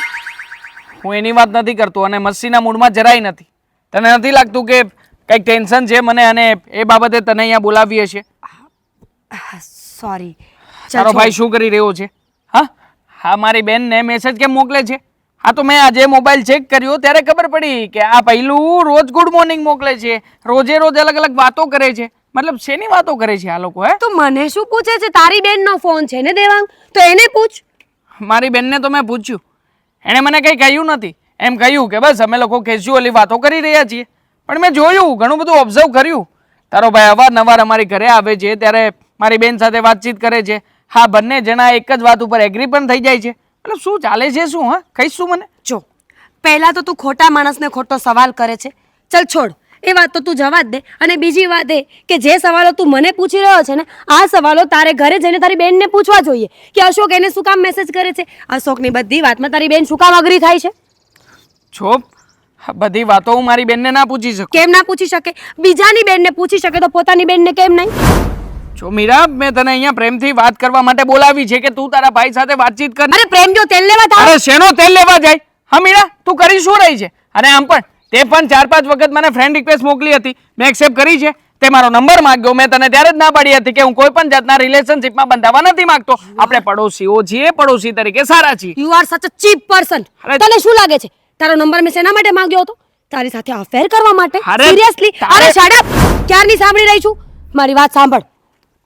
હું એની વાત નથી કરતો અને મસ્તીના મૂડમાં જરાય નથી. તને નથી લાગતું કે કંઈક ટેન્શન છે મને અને એ બાબતે તને અહીંયા બોલાવીએ છે? સોરી. તારો ભાઈ શું કરી રહ્યો છે? હા, મારી બેનને મેસેજ કેમ મોકલે છે? હા, તો મેં આજે મોબાઈલ ચેક કર્યો ત્યારે ખબર પડી કે આ પહેલું રોજ ગુડ મોર્નિંગ મોકલે છે, રોજે રોજ અલગ અલગ વાતો કરે છે. મતલબ શેની વાતો કરે છે આ લોકો? તો મને શું પૂછે છે? તારી બેનનો ફોન છે ને દેવાંગ, તો એને પૂછ. મારી બેનને તો મેં પૂછ્યું, એણે મને કંઈ કહ્યું નથી. એમ કહ્યું કે બસ અમે લોકો કેઝ્યુઅલી વાતો કરી રહ્યા છીએ. પણ મેં જોયું, ઘણું બધું ઓબ્ઝર્વ કર્યું. તારો ભાઈ અવારનવાર અમારી ઘરે આવે છે ત્યારે મારી બેન સાથે વાતચીત કરે છે. હા, બંને જણા એક જ વાત ઉપર એગ્રી પણ થઈ જાય છે. મતલબ શું ચાલે છે શું? હા, કહીશ શું મને? જો, પહેલા તો તું ખોટા માણસને ખોટો સવાલ કરે છે. ચલ છોડ, એ વાત તો તું જવા જ દે. અને બીજી વાત એ કે જે સવાલો તું મને પૂછી રહ્યો છે ને, આ સવાલો તારે ઘરે જઈને તારી બેનને પૂછવા જોઈએ કે અશોક એને શું કામ મેસેજ કરે છે. અશોકની બધી વાતમાં તારી બેન શું કામ અગ્રી થાય છે? છો, બધી વાતો હું મારી બેનને ના પૂછી શકું. કેમ ના પૂછી શકે? બીજાની બેનને પૂછી શકે તો પોતાની બેનને કેમ નહીં? જો મીરા, મેં તને અહીંયા પ્રેમથી વાત કરવા માટે બોલાવી છે કે તું તારા ભાઈ સાથે વાતચીત કર. અરે પ્રેમ જો તેલ લેવા થાય. અરે શેનો તેલ લેવા જાય? હા મીરા, તું કરી શું રહી છે? અને આમ પણ તે પણ 4-5 વખત મને ફ્રેન્ડ રિક્વેસ્ટ મોકલી હતી, મેં એક્સેપ્ટ કરી છે. તે મારો નંબર માંગ્યો, મેં તને ત્યારે જ ના પાડી હતી કે હું કોઈ પણ જાતના રિલેશનશિપમાં બંધાવા નથી માંગતો. આપણે પડોશીઓ છીએ, પડોશી તરીકે સારા છીએ. યુ આર સચ અ ચીપ પર્સન. તને શું લાગે છે તારો નંબર મેં શેના માટે માંગ્યો હતો? તારી સાથે અફેર કરવા માટે? સિરિયસલી? અરે શટ અપ! ક્યારની સાંભળી રહી છું. મારી વાત સાંભળ.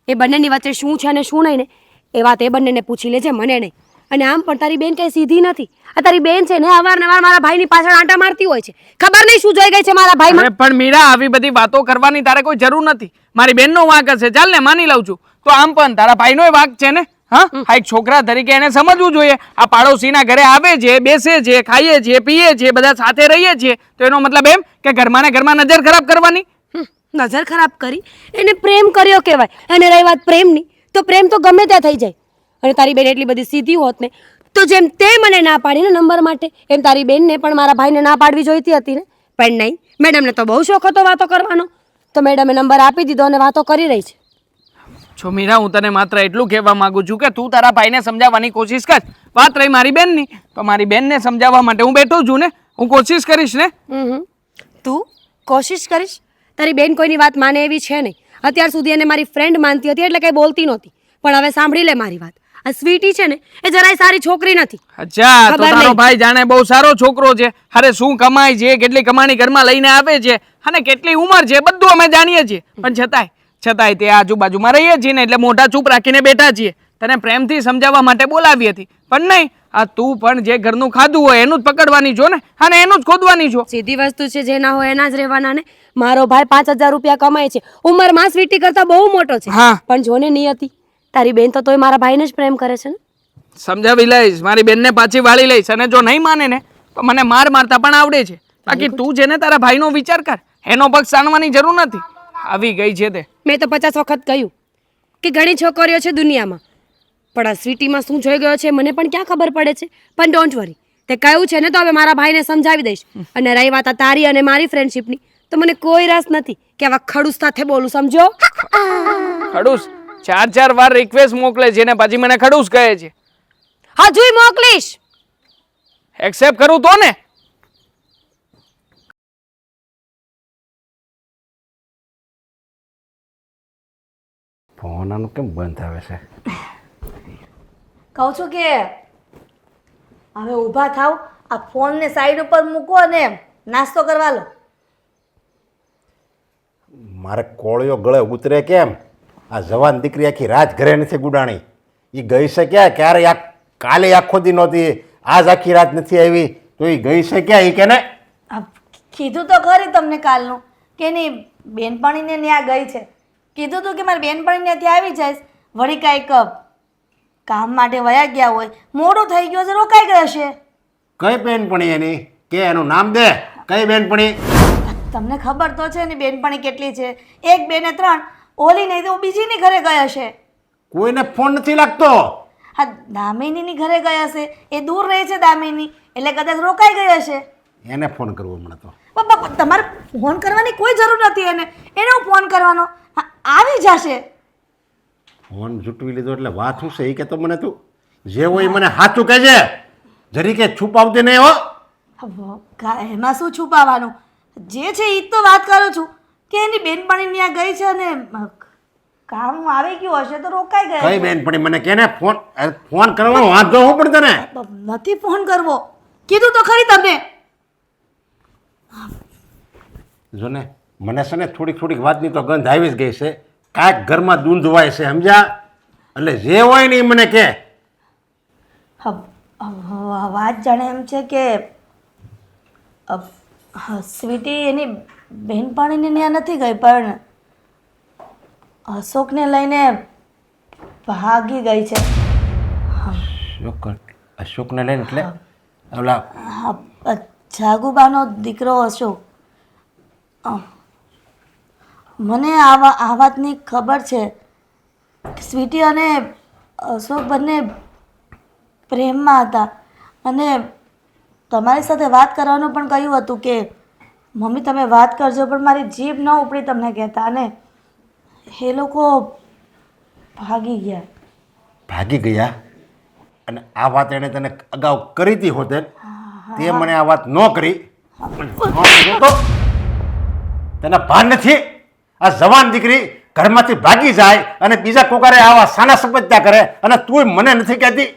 એ બંનેની વચ્ચે શું છે અને શું નહીં ને એ વાત એ બંનેને પૂછી લેજે, મને નહીં. અને આમ પણ તારી બેન કઈ સીધી નથી. આ તારી બેન છે ને અવારનવાર મારા ભાઈની પાછળ આંટા મારતી હોય છે. ખબર નહીં શું જોઈ ગઈ છે મારા ભાઈમાં. અરે પણ મીરા, આવી બધી વાતો કરવાની તારે કોઈ જરૂર નથી. મારી બેનનો વાંક હશે, ચાલ ને માની લઉં છું. તો આમ પણ તારા ભાઈનો વાંક છે ને. હા, એક છોકરા તરીકે એને સમજવું જોઈએ. આ પાડોશીના ઘરે આવે છે, બેસે છે, ખાઈએ છીએ, પીએ છીએ, બધા સાથે રહીએ છીએ, તો એનો મતલબ એમ કે ઘરમાં ને ઘરમાં નજર ખરાબ કરવાની? નજર ખરાબ કરી એને પ્રેમ કર્યો કહેવાય. અને રહી વાત પ્રેમની, તો પ્રેમ તો ગમે ત્યાં થઈ જાય. અને તારી બેન એટલી બધી સીધી હોત ને તો જેમ તે મને ના પાડીને નંબર માટે, એમ તારી બેનને પણ મારા ભાઈને ના પાડવી જોઈતી હતી ને. પણ નહીં, મેડમને તો બહુ શોખ હતો વાતો કરવાનો, તો મેડમે નંબર આપી દીધો અને વાતો કરી રહી છે. જો મીરા, હું તને માત્ર એટલું કહેવા માંગુ છું કે તું તારા ભાઈને સમજાવવાની કોશિશ કર. વાત રહી મારી બેનની, તો મારી બેનને સમજાવવા માટે હું બેઠો છું ને, હું કોશિશ કરીશ ને. તું કોશિશ કરીશ? તારી બેન કોઈની વાત માને એવી છે નહીં. અત્યાર સુધી એને મારી ફ્રેન્ડ માનતી હતી એટલે કંઈ બોલતી નહોતી. પણ હવે સાંભળી લે મારી વાત. આ સ્વીટી છે ને એ જરાય સારી છોકરી નથી. અચ્છા, તો તારો ભાઈ જાણે બહુ સારો છોકરો છે. અરે શું કમાય છે, કેટલી કમાણી ઘરમાં લઈને આવે છે અને કેટલી ઉંમર છે, બધું અમે જાણીએ છીએ. પણ છતાંય તે આજુબાજુમાં રહીએ છીએ ને એટલે મોઢા ચૂપ રાખીને બેઠા છીએ. તને પ્રેમથી સમજાવવા માટે બોલાવી હતી, પણ નહીં, આ તું પણ જે ઘરનું ખાધું હોય એનું જ પકડવાની છો ને અને એનું જ ખોદવાની છો. સીધી વસ્તુ છે, જે ના હોય એના જ રહેવાના ને. મારો ભાઈ 5000 રૂપિયા કમાય છે, ઉંમરમાં સ્વીટી કરતા બહુ મોટો છે. હા. પણ જો ને નિયતિ, તારી બેન તો તોય મારા ભાઈને જ પ્રેમ કરે છે ને. સમજાવી લઈશ, મારી બેનને પાછી વાળી લઈશ, અને જો નહીં માને ને તો મને મારતા પણ આવડે છે. બાકી તું છે ને તારા ભાઈનો વિચાર કર, એનો પગ સાણવાની જરૂર નથી. આવી ગઈ છે તે. મેં તો 50 વખત કહ્યું કે ઘણી છોકરીઓ છે દુનિયામાં, પણ આ સ્વીટીમાં શું જોઈ ગયો છે મને પણ ક્યાં ખબર પડે છે. પણ ડોન્ટ વરી, તે કહ્યું છે ને તો હવે મારા ભાઈને સમજાવી દઈશ. અને રહી વાત આ તારી અને મારી ફ્રેન્ડશિપની, તો મને કોઈ રસ નથી કે આવા ખડૂસ સાથે બોલું, સમજો. ખડૂસ 4 વાર રિક્વેસ્ટ મોકલે છે ને પછી મને ખડૂસ કહે છે. હજુય મોકલીશ. એક્સેપ્ટ કરું તો ને. ફોન આનું કેમ બંધ આવે છે? કહું છું કે હવે ઊભા થાવ, આ ફોનને સાઈડ ઉપર મૂકો અને નાસ્તો કરવા લો. મારે કોળિયો ગળે ઉતરે કેમ? આ જવાન દીકરી આખી રાત ઘરે નથી ગુડાણી. એ ગઈ છે ક્યાં? ક્યારે કાલે આખો દી નહોતી, આજ આખી રાત નથી આવી, તો એ ગઈ છે ક્યાં? એ કે ને કીધું તો ખરી તમને કાલનું કે નહીં, બેનપણીને ત્યાં ગઈ છે. કીધું તું કે મારી બેનપણીને ત્યાં આવી જઈશ, વળી કાંઈક કામ માટે વયા ગયા હોય, મોડું થઈ ગયું છે, રોકાઈ ગયો છે. કઈ બેનપણી એની? કે એનું નામ દે. કઈ બેનપણી? તમને ખબર તો છે ને બેનપણી કેટલી છે, 1 2 ને 3, ઓલી નહીં તો બીજીની ઘરે ગયા છે. કોઈને ફોન નથી લાગતો. હા, દામિનીની ઘરે ગયા છે, એ દૂર રહે છે દામિની, એટલે કદાચ રોકાઈ ગયા છે. એને ફોન કરવો હમણાં તો. બાપા, તમારે ફોન કરવાની કોઈ જરૂર નથી, એને હું ફોન કરવાનો, આવી જશે. ફોન જૂટવી લીધો એટલે વાત શું છે એ કે તો મને તું જે હોય મને સાચું કહેજે, જરી કે છુપાવતી નહીં હો. એમાં શું છુપાવવાનું, જે છે એ જ તો વાત કરું છું કે એની બેનપણી ત્યાં ગઈ છે અને કામ આવી ગયું હશે તો રોકાઈ ગયા કઈ છે. બેનપણી મને કે ને ફોન કરવાનો વાંધો હું પણ તને નથી ફોન કરવો, કીધું તો ખરી તમે. જો ને મને છે ને થોડીક વાતની તો ગંધ આવી જ ગઈ છે. કાંઈક ઘરમાં દૂંધવાય છે, સમજ્યા? એટલે જે હોય ને એ મને કે. વાત જાણે એમ છે કે સ્વીટી એની બહેનપણીને ત્યાં નથી ગઈ, પણ અશોકને લઈને ભાગી ગઈ છે. અશોકને લઈને એટલે ઓલા જાગુબાનો દીકરો અશોક. મને આ વાતની ખબર છે કે સ્વીટી અને અશોક બંને પ્રેમમાં હતા, અને તમારી સાથે વાત કરવાનું પણ કહ્યું હતું કે મમ્મી તમે વાત કરજો, પણ મારી જીભ ન ઉપડી તમને કહેતા, અને એ લોકો ભાગી ગયા. ભાગી ગયા? અને આ વાત એણે તને અગાઉ કરી હતી હોતે, તે મને આ વાત ન કરી. તને ભાન નથી? આ જવાન દીકરી ઘરમાંથી ભાગી જાય અને બીજા કોકારે આવા સાના સમજતા કરે, અને તું મને નથી કહેતી.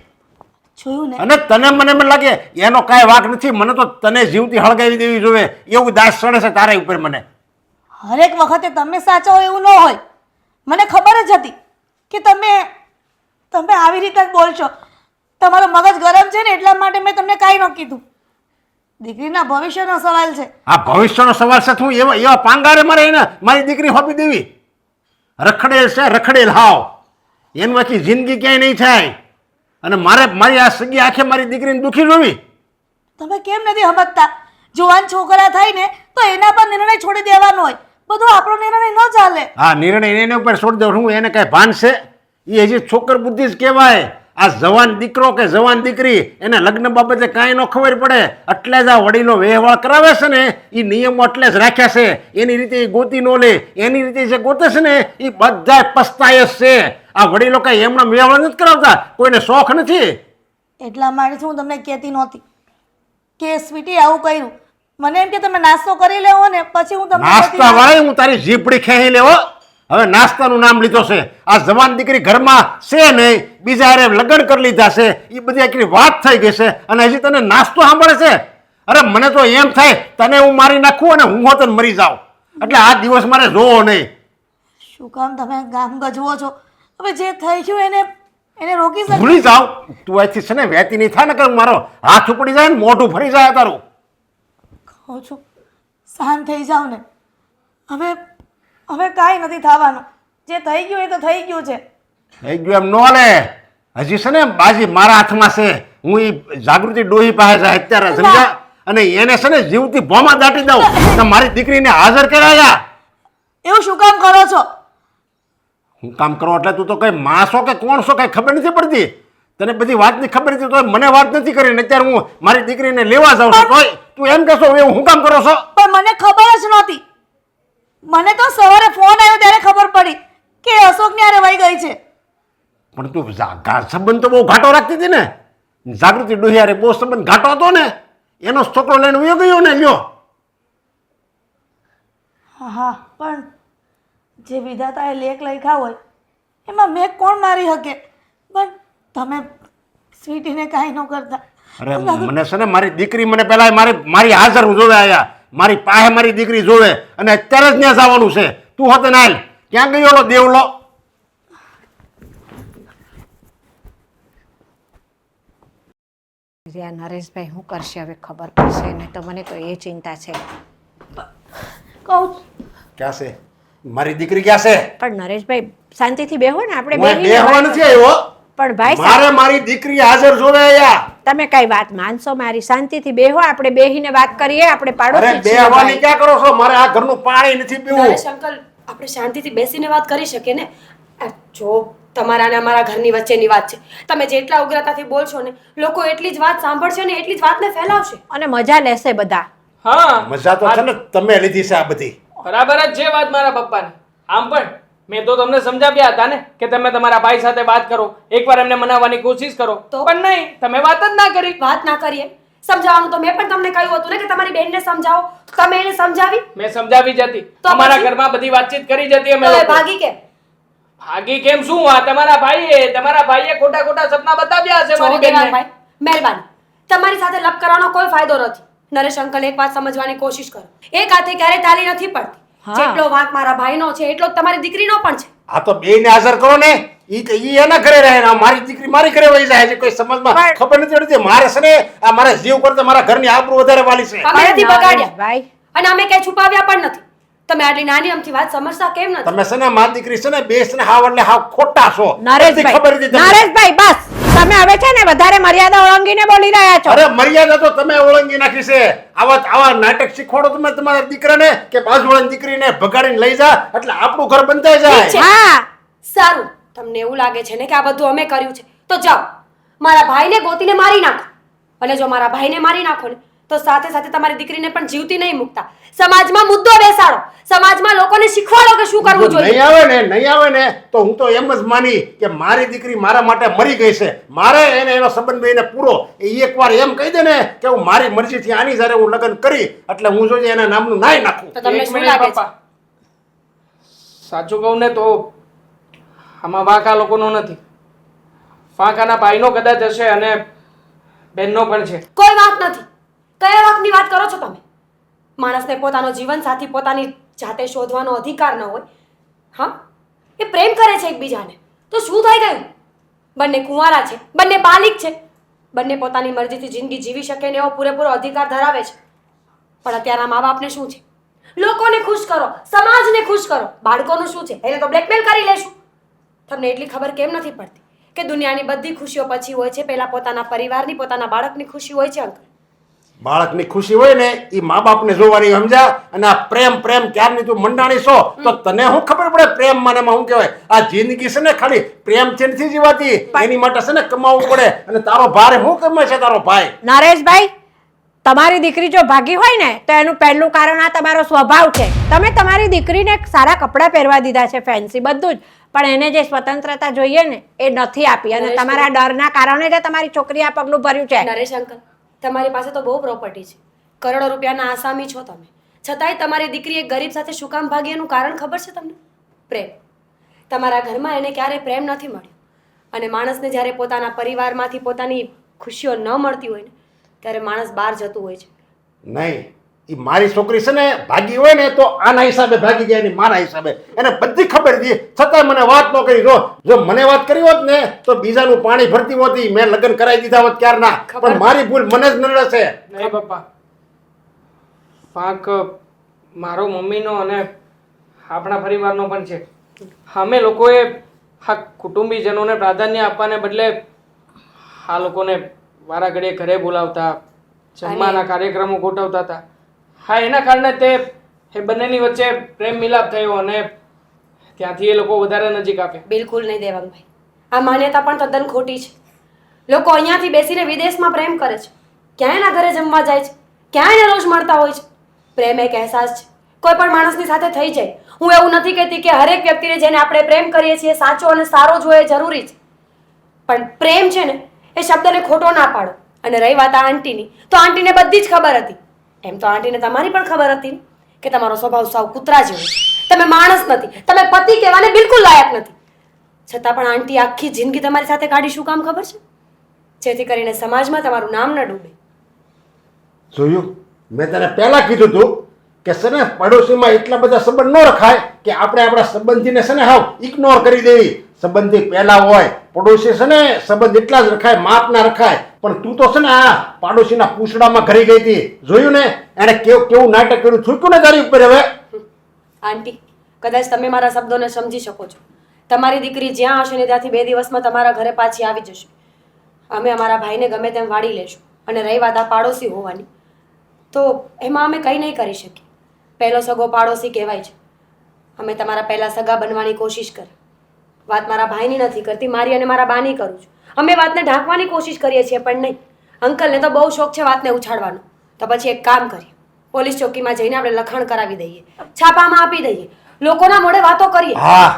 જોયું ને? અને તને મને એમ લાગે એનો કાંઈ વાંક નથી, મને તો તને જીવતી હળગાવી દેવી જોઈએ એવું દાસ ચડે છે તારા ઉપર મને. હરેક વખતે તમે સાચા હોય એવું ન હોય, મને ખબર જ હતી કે તમે આવી રીતે જ બોલશો. તમારો મગજ ગરમ છે ને એટલા માટે મેં તમને કાંઈ ન કીધું. દીકરીના ભવિષ્યનો સવાલ છે. આ ભવિષ્યનો સવાલ છે. તું એવા પાંગારે મારે એને મારી દીકરી હોપી દેવી? રખડેલ છે, રખડેલ હાવ. એનું આખી જિંદગી ક્યાંય નહીં થાય, અને મારી આ સગી આંખે મારી દીકરીને દુઃખી જોવી. તમે કેમ નથી સમજતા? જુવાન છોકરા થાય ને તો એના પર નિર્ણય છોડી દેવાનો હોય, બધો આપણો નિર્ણય ન ચાલે. હા, નિર્ણય એને ઉપર છોડી દઉં હું? એને કાંઈ ભાન છે? એ હજી છોકર બુદ્ધિ જ કહેવાય. આ જવાન દીકરો કે જવાન દીકરી એને લગ્ન બાબતે કાંઈ ન ખબર પડે, એટલે જ આ વડીલો વેહવાળ કરાવે છે ને, એ નિયમો એટલે જ રાખ્યા છે. એની રીતે એ ગોતી ન લે, એની રીતે જે ગોતે છે ને એ બધા પસ્તાય જ છે. આ વડીલો કાંઈ એમના વેહવાળ નથી કરાવતા, કોઈને શોખ નથી. એટલા માટે હું તમને કહેતી નહોતી કે સ્વીટી આવું કર્યું. મને એમ કે તમે નાસ્તો કરી લેવો ને પછી હું તમને નાસ્તા વાળી હું તારી જીભડી ખેંચી લેવો. હવે નાસ્તાનું નામ લીધો છે. આ જવાન દીકરી ઘરમાં છે નહીં, બીજા હારે લગ્ન કરી લીધા છે, એ બધી આખી વાત થઈ ગઈ છે, અને હજી તને નાસ્તો સાંભળે છે. અરે મને તો એમ થાય તને હું મારી નાખું અને હું હોત મરી જાઉં, એટલે આ દિવસ મારે જોવો નહીં. શું કામ તમે ગામ ગજવો છો? હવે જે થઈ ગયું એને એને રોકી શકે? ભૂલી જાવ તું અહીંથી છે ને વહેતી નહીં થાય ને કે મારો હાથ ઉપડી જાય ને મોઢું ફરી જાય તારું. કહું છું શાંત થઈ જાવ ને. હવે હવે કાંઈ નથી થવાનું. જે થઈ ગયું એ તો થઈ ગયું છે. થઈ ગયું એમ નો લે. હજી છે ને બાજી મારા હાથમાં છે. હું એ જાગૃતિ ડોહી પાસે જાય અત્યારે સમજ્યા, અને એને છે ને જીવતી ભોમાં દાટી દઉં તો મારી દીકરીને હાજર કરાયા. એવું શું કામ કરો છો? હું કામ કરો એટલે તું તો કઈ માસો કે કોણ છો કઈ ખબર નથી પડતી. તને બધી વાતની ખબર નથી તો મને વાત નથી કરી. અત્યારે હું મારી દીકરીને લેવા જાઉં છું તોય તું એમ કહેશો એવું હું કામ કરો છો? પણ મને ખબર જ નહોતી. મને તો સવારે ફોન આવ્યો ત્યારે ખબર પડી કે અશોકની હારે વહી ગઈ છે. પણ તું સંબંધ તો બહુ ઘાટો રાખતી હતી ને. જાગૃતિ ડોહી હારે બહુ સંબંધ ઘાટો હતો ને. એનો છોકરો લઈને વયો ગયો ને લ્યો. હા પણ જે વિધાતાએ લેખ લખ્યા હોય એમાં મેં કોણ મારી શકે? પણ તમે સ્વીટીને કાંઈ ન કરતા. અરે મને છે ને મારી દીકરી મને પેલા મારી હાજર જોવે આયા. મારી પાસે મારી દીકરી જોવે અને અત્યારે જ ત્યાં જવાનું છે. તું હોતે ના હાલ. ક્યાં ગયો દેવલો? નરેશભાઈ શું કરશે હવે ખબર પડશે ને તો મને તો એ ચિંતા છે. કહું ક્યાં છે મારી દીકરી? ક્યાં છે? પણ નરેશભાઈ શાંતિથી બેહો ને આપણે હું બેહીને બેહવા વાત નથી આવ્યો. પણ ભાઈ મારે મારી દીકરી હાજર જોવે આયા. તમે કઈ વાત માનશો મારી? શાંતિથી બેહો, આપણે બેહીને વાત કરીએ. આપણે અરે પાડોશી છીએ બેહવાની ભાઈ. ક્યાં કરો છો? મારે આ ઘરનું પાણી નથી પીવું. નરેશ અંકલ, આપણે શાંતિથી બેસીને વાત કરી શકીએ ને. આ જો તમારા અને અમારા ઘરની વચ્ચેની વાત છે. તમે જેટલા ઉગ્રતાથી બોલશો ને લોકો એટલી જ વાત સાંભળશે ને એટલી જ વાતને ફેલાવશે. અને મજા લેશે બધા. હા મજા તો છે ને તમે લીધી છે આ બધી. બરાબર જ છે વાત મારા પપ્પાની. આમ પણ મેં તો તમને સમજાવ્યા હતા ને કે તમે તમારા ભાઈ સાથે વાત કરો, એકવાર એમને મનાવવાની કોશિશ કરો. તો? પણ નહીં, તમે વાત જ ના કરી. વાત ના કરીએ સમજાવવાનું તો મેં પણ તમને કહ્યું હતું ને કે તમારી બેનને સમજાવો. તમે એને સમજાવી મેં સમજાવી જતી. તો અમારા પછી? ઘરમાં બધી વાતચીત કરી જતી અમે તો એ લોકો. ભાગી કે ભાગી કેમ શું? આ તમારા ભાઈએ ખોટા ખોટા સપના બતાવ્યા હશે જો મારી દેવાંગ બેનને. ભાઈ, મહેરબાની. તમારી સાથે લપ કરવાનો કોઈ ફાયદો નથી. નરેશ અંકલ, એક વાત સમજવાની કોશિશ કરો. એક હાથે ક્યારે તાલી નથી પડતી. હા. જેટલો વાંક મારા ભાઈનો છે એટલો જ તમારી દીકરીનો પણ છે. આ તો બેયને હાજર કરો ને. ઈ એના ઘરે રહે ને આ મારી દીકરી મારી ઘરે વહી જાય છે. કોઈ સમજમાં પણ- ખબર નથી પડતી. મારે છે ને આ મારા જીવ કરતા મારા ઘરની આબરૂ વધારે વાલી છે. અમે નથી બગાડ્યા ભાઈ અને અમે કઈ છુપાવ્યા પણ નથી. તમે આટલી નાની અમથી વાત સમજતા કેમ નથી? તમે છે ને મારી દીકરી છે ને બેસ ને હાવ એટલે હાવ ખોટા છો. બધી ખબર હતી તમને. નરેશભાઈ બસ તમે હવે છે ને વધારે મર્યાદા ઓળંગીને બોલી રહ્યા છો. અરે મર્યાદા તો તમે ઓળંગી નાખી છે. આવા નાટક શીખવાડો તમે તમારા દીકરાને કે બાજુવાળાની દીકરીને ભગાડીને લઈ જા એટલે આપણું ઘર બંધાઈ ઠીક છે. જાય. હા સારું, તમને એવું લાગે છે ને કે આ બધું અમે કર્યું છે તો જાઓ મારા ભાઈને ગોતીને મારી નાખો. અને જો મારા ભાઈને મારી નાખો ને તો સાથે સાથે તમારી દીકરીને પણ જીવતી નહીં મૂકતા. સમાજમાં મુદ્દો બેસાડો. સમાજમાં લોકોને શીખવાડો કે શું કરવું જો જોઈએ. નહીં આવે ને તો હું તો એમ જ માની કે મારી દીકરી મારા માટે મરી ગઈ છે. મારે એનો સંબંધ બેને પૂરો. એ એકવાર એમ કહી દે ને કે હું મારી મરજીથી આની જ્યારે હું લગ્ન કરી એટલે હું જોઈએ એના નામનું નાય નાખું. તો તમને એક શું મિનિટ લાગે છે? પપ્પા. સાચું કહું ને તો આમાં વાંક આ લોકોનો નથી. વાંક આના ભાઈનો કદાચ હશે અને બેનનો પણ છે. કોઈ વાત નથી. કયા વાંકની વાત કરો છો તમે? માણસને પોતાનો જીવન સાથી પોતાની જાતે શોધવાનો અધિકાર ન હોય? હા, એ પ્રેમ કરે છે એકબીજાને તો શું થઈ ગયું? બંને કુંવારા છે, બંને બાલિક છે, બંને પોતાની મરજીથી જિંદગી જીવી શકે ને એવો પૂરેપૂરો અધિકાર ધરાવે છે. પણ અત્યારના મા બાપને શું છે? લોકોને ખુશ કરો, સમાજને ખુશ કરો. બાળકોનું શું છે? એને તો બ્લેકમેલ કરી લેશું. તમને એટલી ખબર કેમ નથી પડતી કે દુનિયાની બધી ખુશીઓ પછી હોય છે પહેલા પોતાના પરિવારની, પોતાના બાળકની ખુશી હોય છે અંકલ. બાળકની ખુશી હોય ને એ મા બાપને જોવાની સમજા. અને આ પ્રેમ ક્યારની તું મંડાણી છો તો તને શું ખબર પડે પ્રેમ માનેમાં શું કહેવાય? આ જિંદગી છે ને ખાલી પ્રેમથી નથી જીવાતી. એની માટે છે ને કમાવવું પડે. અને તારો ભાઈ શું કમાય છે? તારો ભાઈ નરેશભાઈ તમારી દીકરી જો ભાગી હોય ને તો એનું પહેલું કારણ આ તમારો સ્વભાવ છે. તમે તમારી દીકરીને સારા કપડાં પહેરવા દીધા છે, ફેન્સી બધું જ, પણ એને જે સ્વતંત્રતા જોઈએ ને એ નથી આપી. અને તમારા ડરના કારણે જ તમારી છોકરી આ પગલું ભર્યું છે. નરેશ અંકલ, તમારી પાસે તો બહુ પ્રોપર્ટી છે, કરોડો રૂપિયાના આસામી છો તમે, છતાંય તમારી દીકરી એક ગરીબ સાથે શું કામ ભાગી એનું કારણ ખબર છે તમને? પ્રેમ. તમારા ઘરમાં એને ક્યારેય પ્રેમ નથી મળ્યો. અને માણસને જ્યારે પોતાના પરિવારમાંથી પોતાની ખુશીઓ ન મળતી હોય ને ત્યારે માણસ બહાર જતું હોય છે. નહીં એ મારી છોકરી છે ને ભાગી હોય ને તો આના હિસાબે ભાગી જાય ને મારા હિસાબે એને બધી ખબર હતી છતાંય મને વાત ન કરી. જો મને વાત કરી હોત ને તો બીજાનું પાણી ભરતી હોતી, મેં લગ્ન કરાવી દીધા હોત ક્યારના. પણ મારી ભૂલ મને જ નડે છે. નહીં પપ્પા, વાંક મારો મમ્મીનો અને આપણા પરિવારનો પણ છે. અમે લોકોએ આ કુટુંબીજનોને પ્રાધાન્ય આપવાને બદલે આ લોકોને વારા ઘડીએ ઘરે બોલાવતા, જમવાના કાર્યક્રમો ગોઠવતા હતા. હા, એના કારણે તે એ બંનેની વચ્ચે પ્રેમ મિલાપ થયો અને ત્યાંથી એ લોકો વધારે નજીક આપ્યા. બિલકુલ નહીં દેવાંગભાઈ, આ માન્યતા પણ તદ્દન ખોટી છે. લોકો અહીંયાથી બેસીને વિદેશમાં પ્રેમ કરે છે, ક્યાં એના ઘરે જમવા જાય છે, ક્યાં એને રોજ મળતા હોય છે. પ્રેમ એક અહેસાસ છે, કોઈ પણ માણસની સાથે થઈ જાય. હું એવું નથી કહેતી કે હરેક વ્યક્તિને જેને આપણે પ્રેમ કરીએ છીએ સાચો અને સારો જોઈએ જરૂરી છે, પણ પ્રેમ છે ને એ શબ્દને ખોટો ના પાડો. અને રહી વાત આ આંટીની, તો આંટીને બધી જ ખબર હતી. એમ તો આંટીને તમારી પણ ખબર હતી ને કે તમારો સ્વભાવ સાવ કૂતરા જેવો છે. તમે માણસ નથી, તમે પતિ કહેવાને બિલકુલ લાયક નથી. છતાં પણ આંટી આખી જિંદગી તમારી સાથે કાઢી શું કામ ખબર છે? જેથી કરીને સમાજમાં તમારું નામ ન ડૂબે. જોયું, મેં તને પહેલા કીધું હતું કે છે ને પડોશીમાં એટલા બધા સંબંધ ન રખાય કે આપણે આપણા સંબંધીને છે ને હાવ ઇગ્નોર કરી દેવી. સંબંધી પહેલા હોય, પડોશી છે ને સંબંધ એટલા જ રખાય, માપ ના રખાય. પણ તું તો છે ને આ પાડોશીના પૂછડામાં ઘરી ગઈ હતી. જોયું ને એને કેવું નાટક કર્યું, થૂક્યું ને તારી ઉપર. હવે આંટી, કદાચ તમે મારા શબ્દોને સમજી શકો છો. તમારી દીકરી જ્યાં હશે ને ત્યાંથી 2 દિવસમાં તમારા ઘરે પાછી આવી જશે. અમે અમારા ભાઈને ગમે તેમ વાળી લેશું. અને રહી વાત આ પાડોશી હોવાની, તો એમાં અમે કંઈ નહીં કરી શકીએ. પહેલો સગો પાડોશી કહેવાય છે. અમે તમારા પહેલા સગા બનવાની કોશિશ કરી. વાત મારા ભાઈની નથી કરતી, મારી અને મારા બાની કરું છું. અમે વાતને ઢાંકવાની કોશિશ કરીએ છીએ, પણ નહીં. અંકલને તો બહુ શોખ છે વાતને ઉછાળવાનો. તો પછી એક કામ કરીએ, પોલીસ ચોકીમાં જઈને આપણે લખાણ કરાવી દઈએ, છાપામાં આપી દઈએ, લોકોના મોઢે વાતો કરીએ. હા,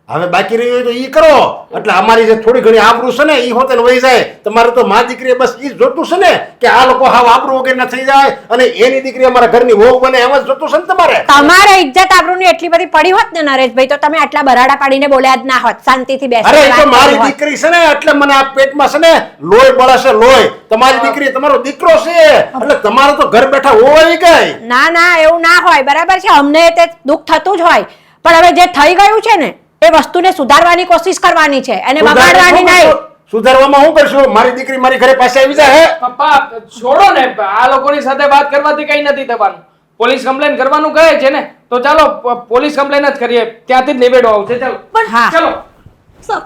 હવે બાકી રહ્યું હોય તો ઈ કરો. એટલે અમારી જે થોડી ઘણી આબરૂ છે ને ઈ હોતે વહી જાય. તમારે તો મા દીકરીએ બસ ઈ જ જોતું છે ને કે આ લોકો હાવ આબરૂ વગરના થઈ જાય અને એની દીકરી અમારા ઘરની વહુ બને, એમ જ જોતું છે ને તમારે. તમારે ઇજ્જત આબરૂની એટલી બધી પડી હોત ને નરેશભાઈ, તો તમે આટલા બરાડા પાડીને બોલ્યા જ ના હોત, શાંતિથી અરે બેસીને એ તો વાત મારી કરી હોત. દીકરી છે ને એટલે મને આ પેટમાં છે ને લોહી બળે છે, લોહી. તમારી દીકરી તમારો દીકરો છે એટલે તમારે તો ઘર બેઠા હોવાય ગઈ. ના ના, એવું ના હોય, બરાબર છે. અમને તે દુઃખ થતું જ હોય, પણ હવે જે થઈ ગયું છે ને એ વસ્તુને સુધારવાની કોશિશ કરવાની છે અને બગાડવાની નહીં. સુધારવામાં હું કરશું? મારી દીકરી મારી ઘરે પાસે આવી જાય. પપ્પા છોડો ને, આ લોકોની સાથે વાત કરવાથી કઈ નથી થવાનું. પોલીસ કમ્પ્લેન કરવાનું કહે છે ને, તો ચાલો પોલીસ કમ્પ્લેન જ કરીએ, ત્યાંથી જ નિવેડો આવશે. ચાલો હા. ચાલો. સબ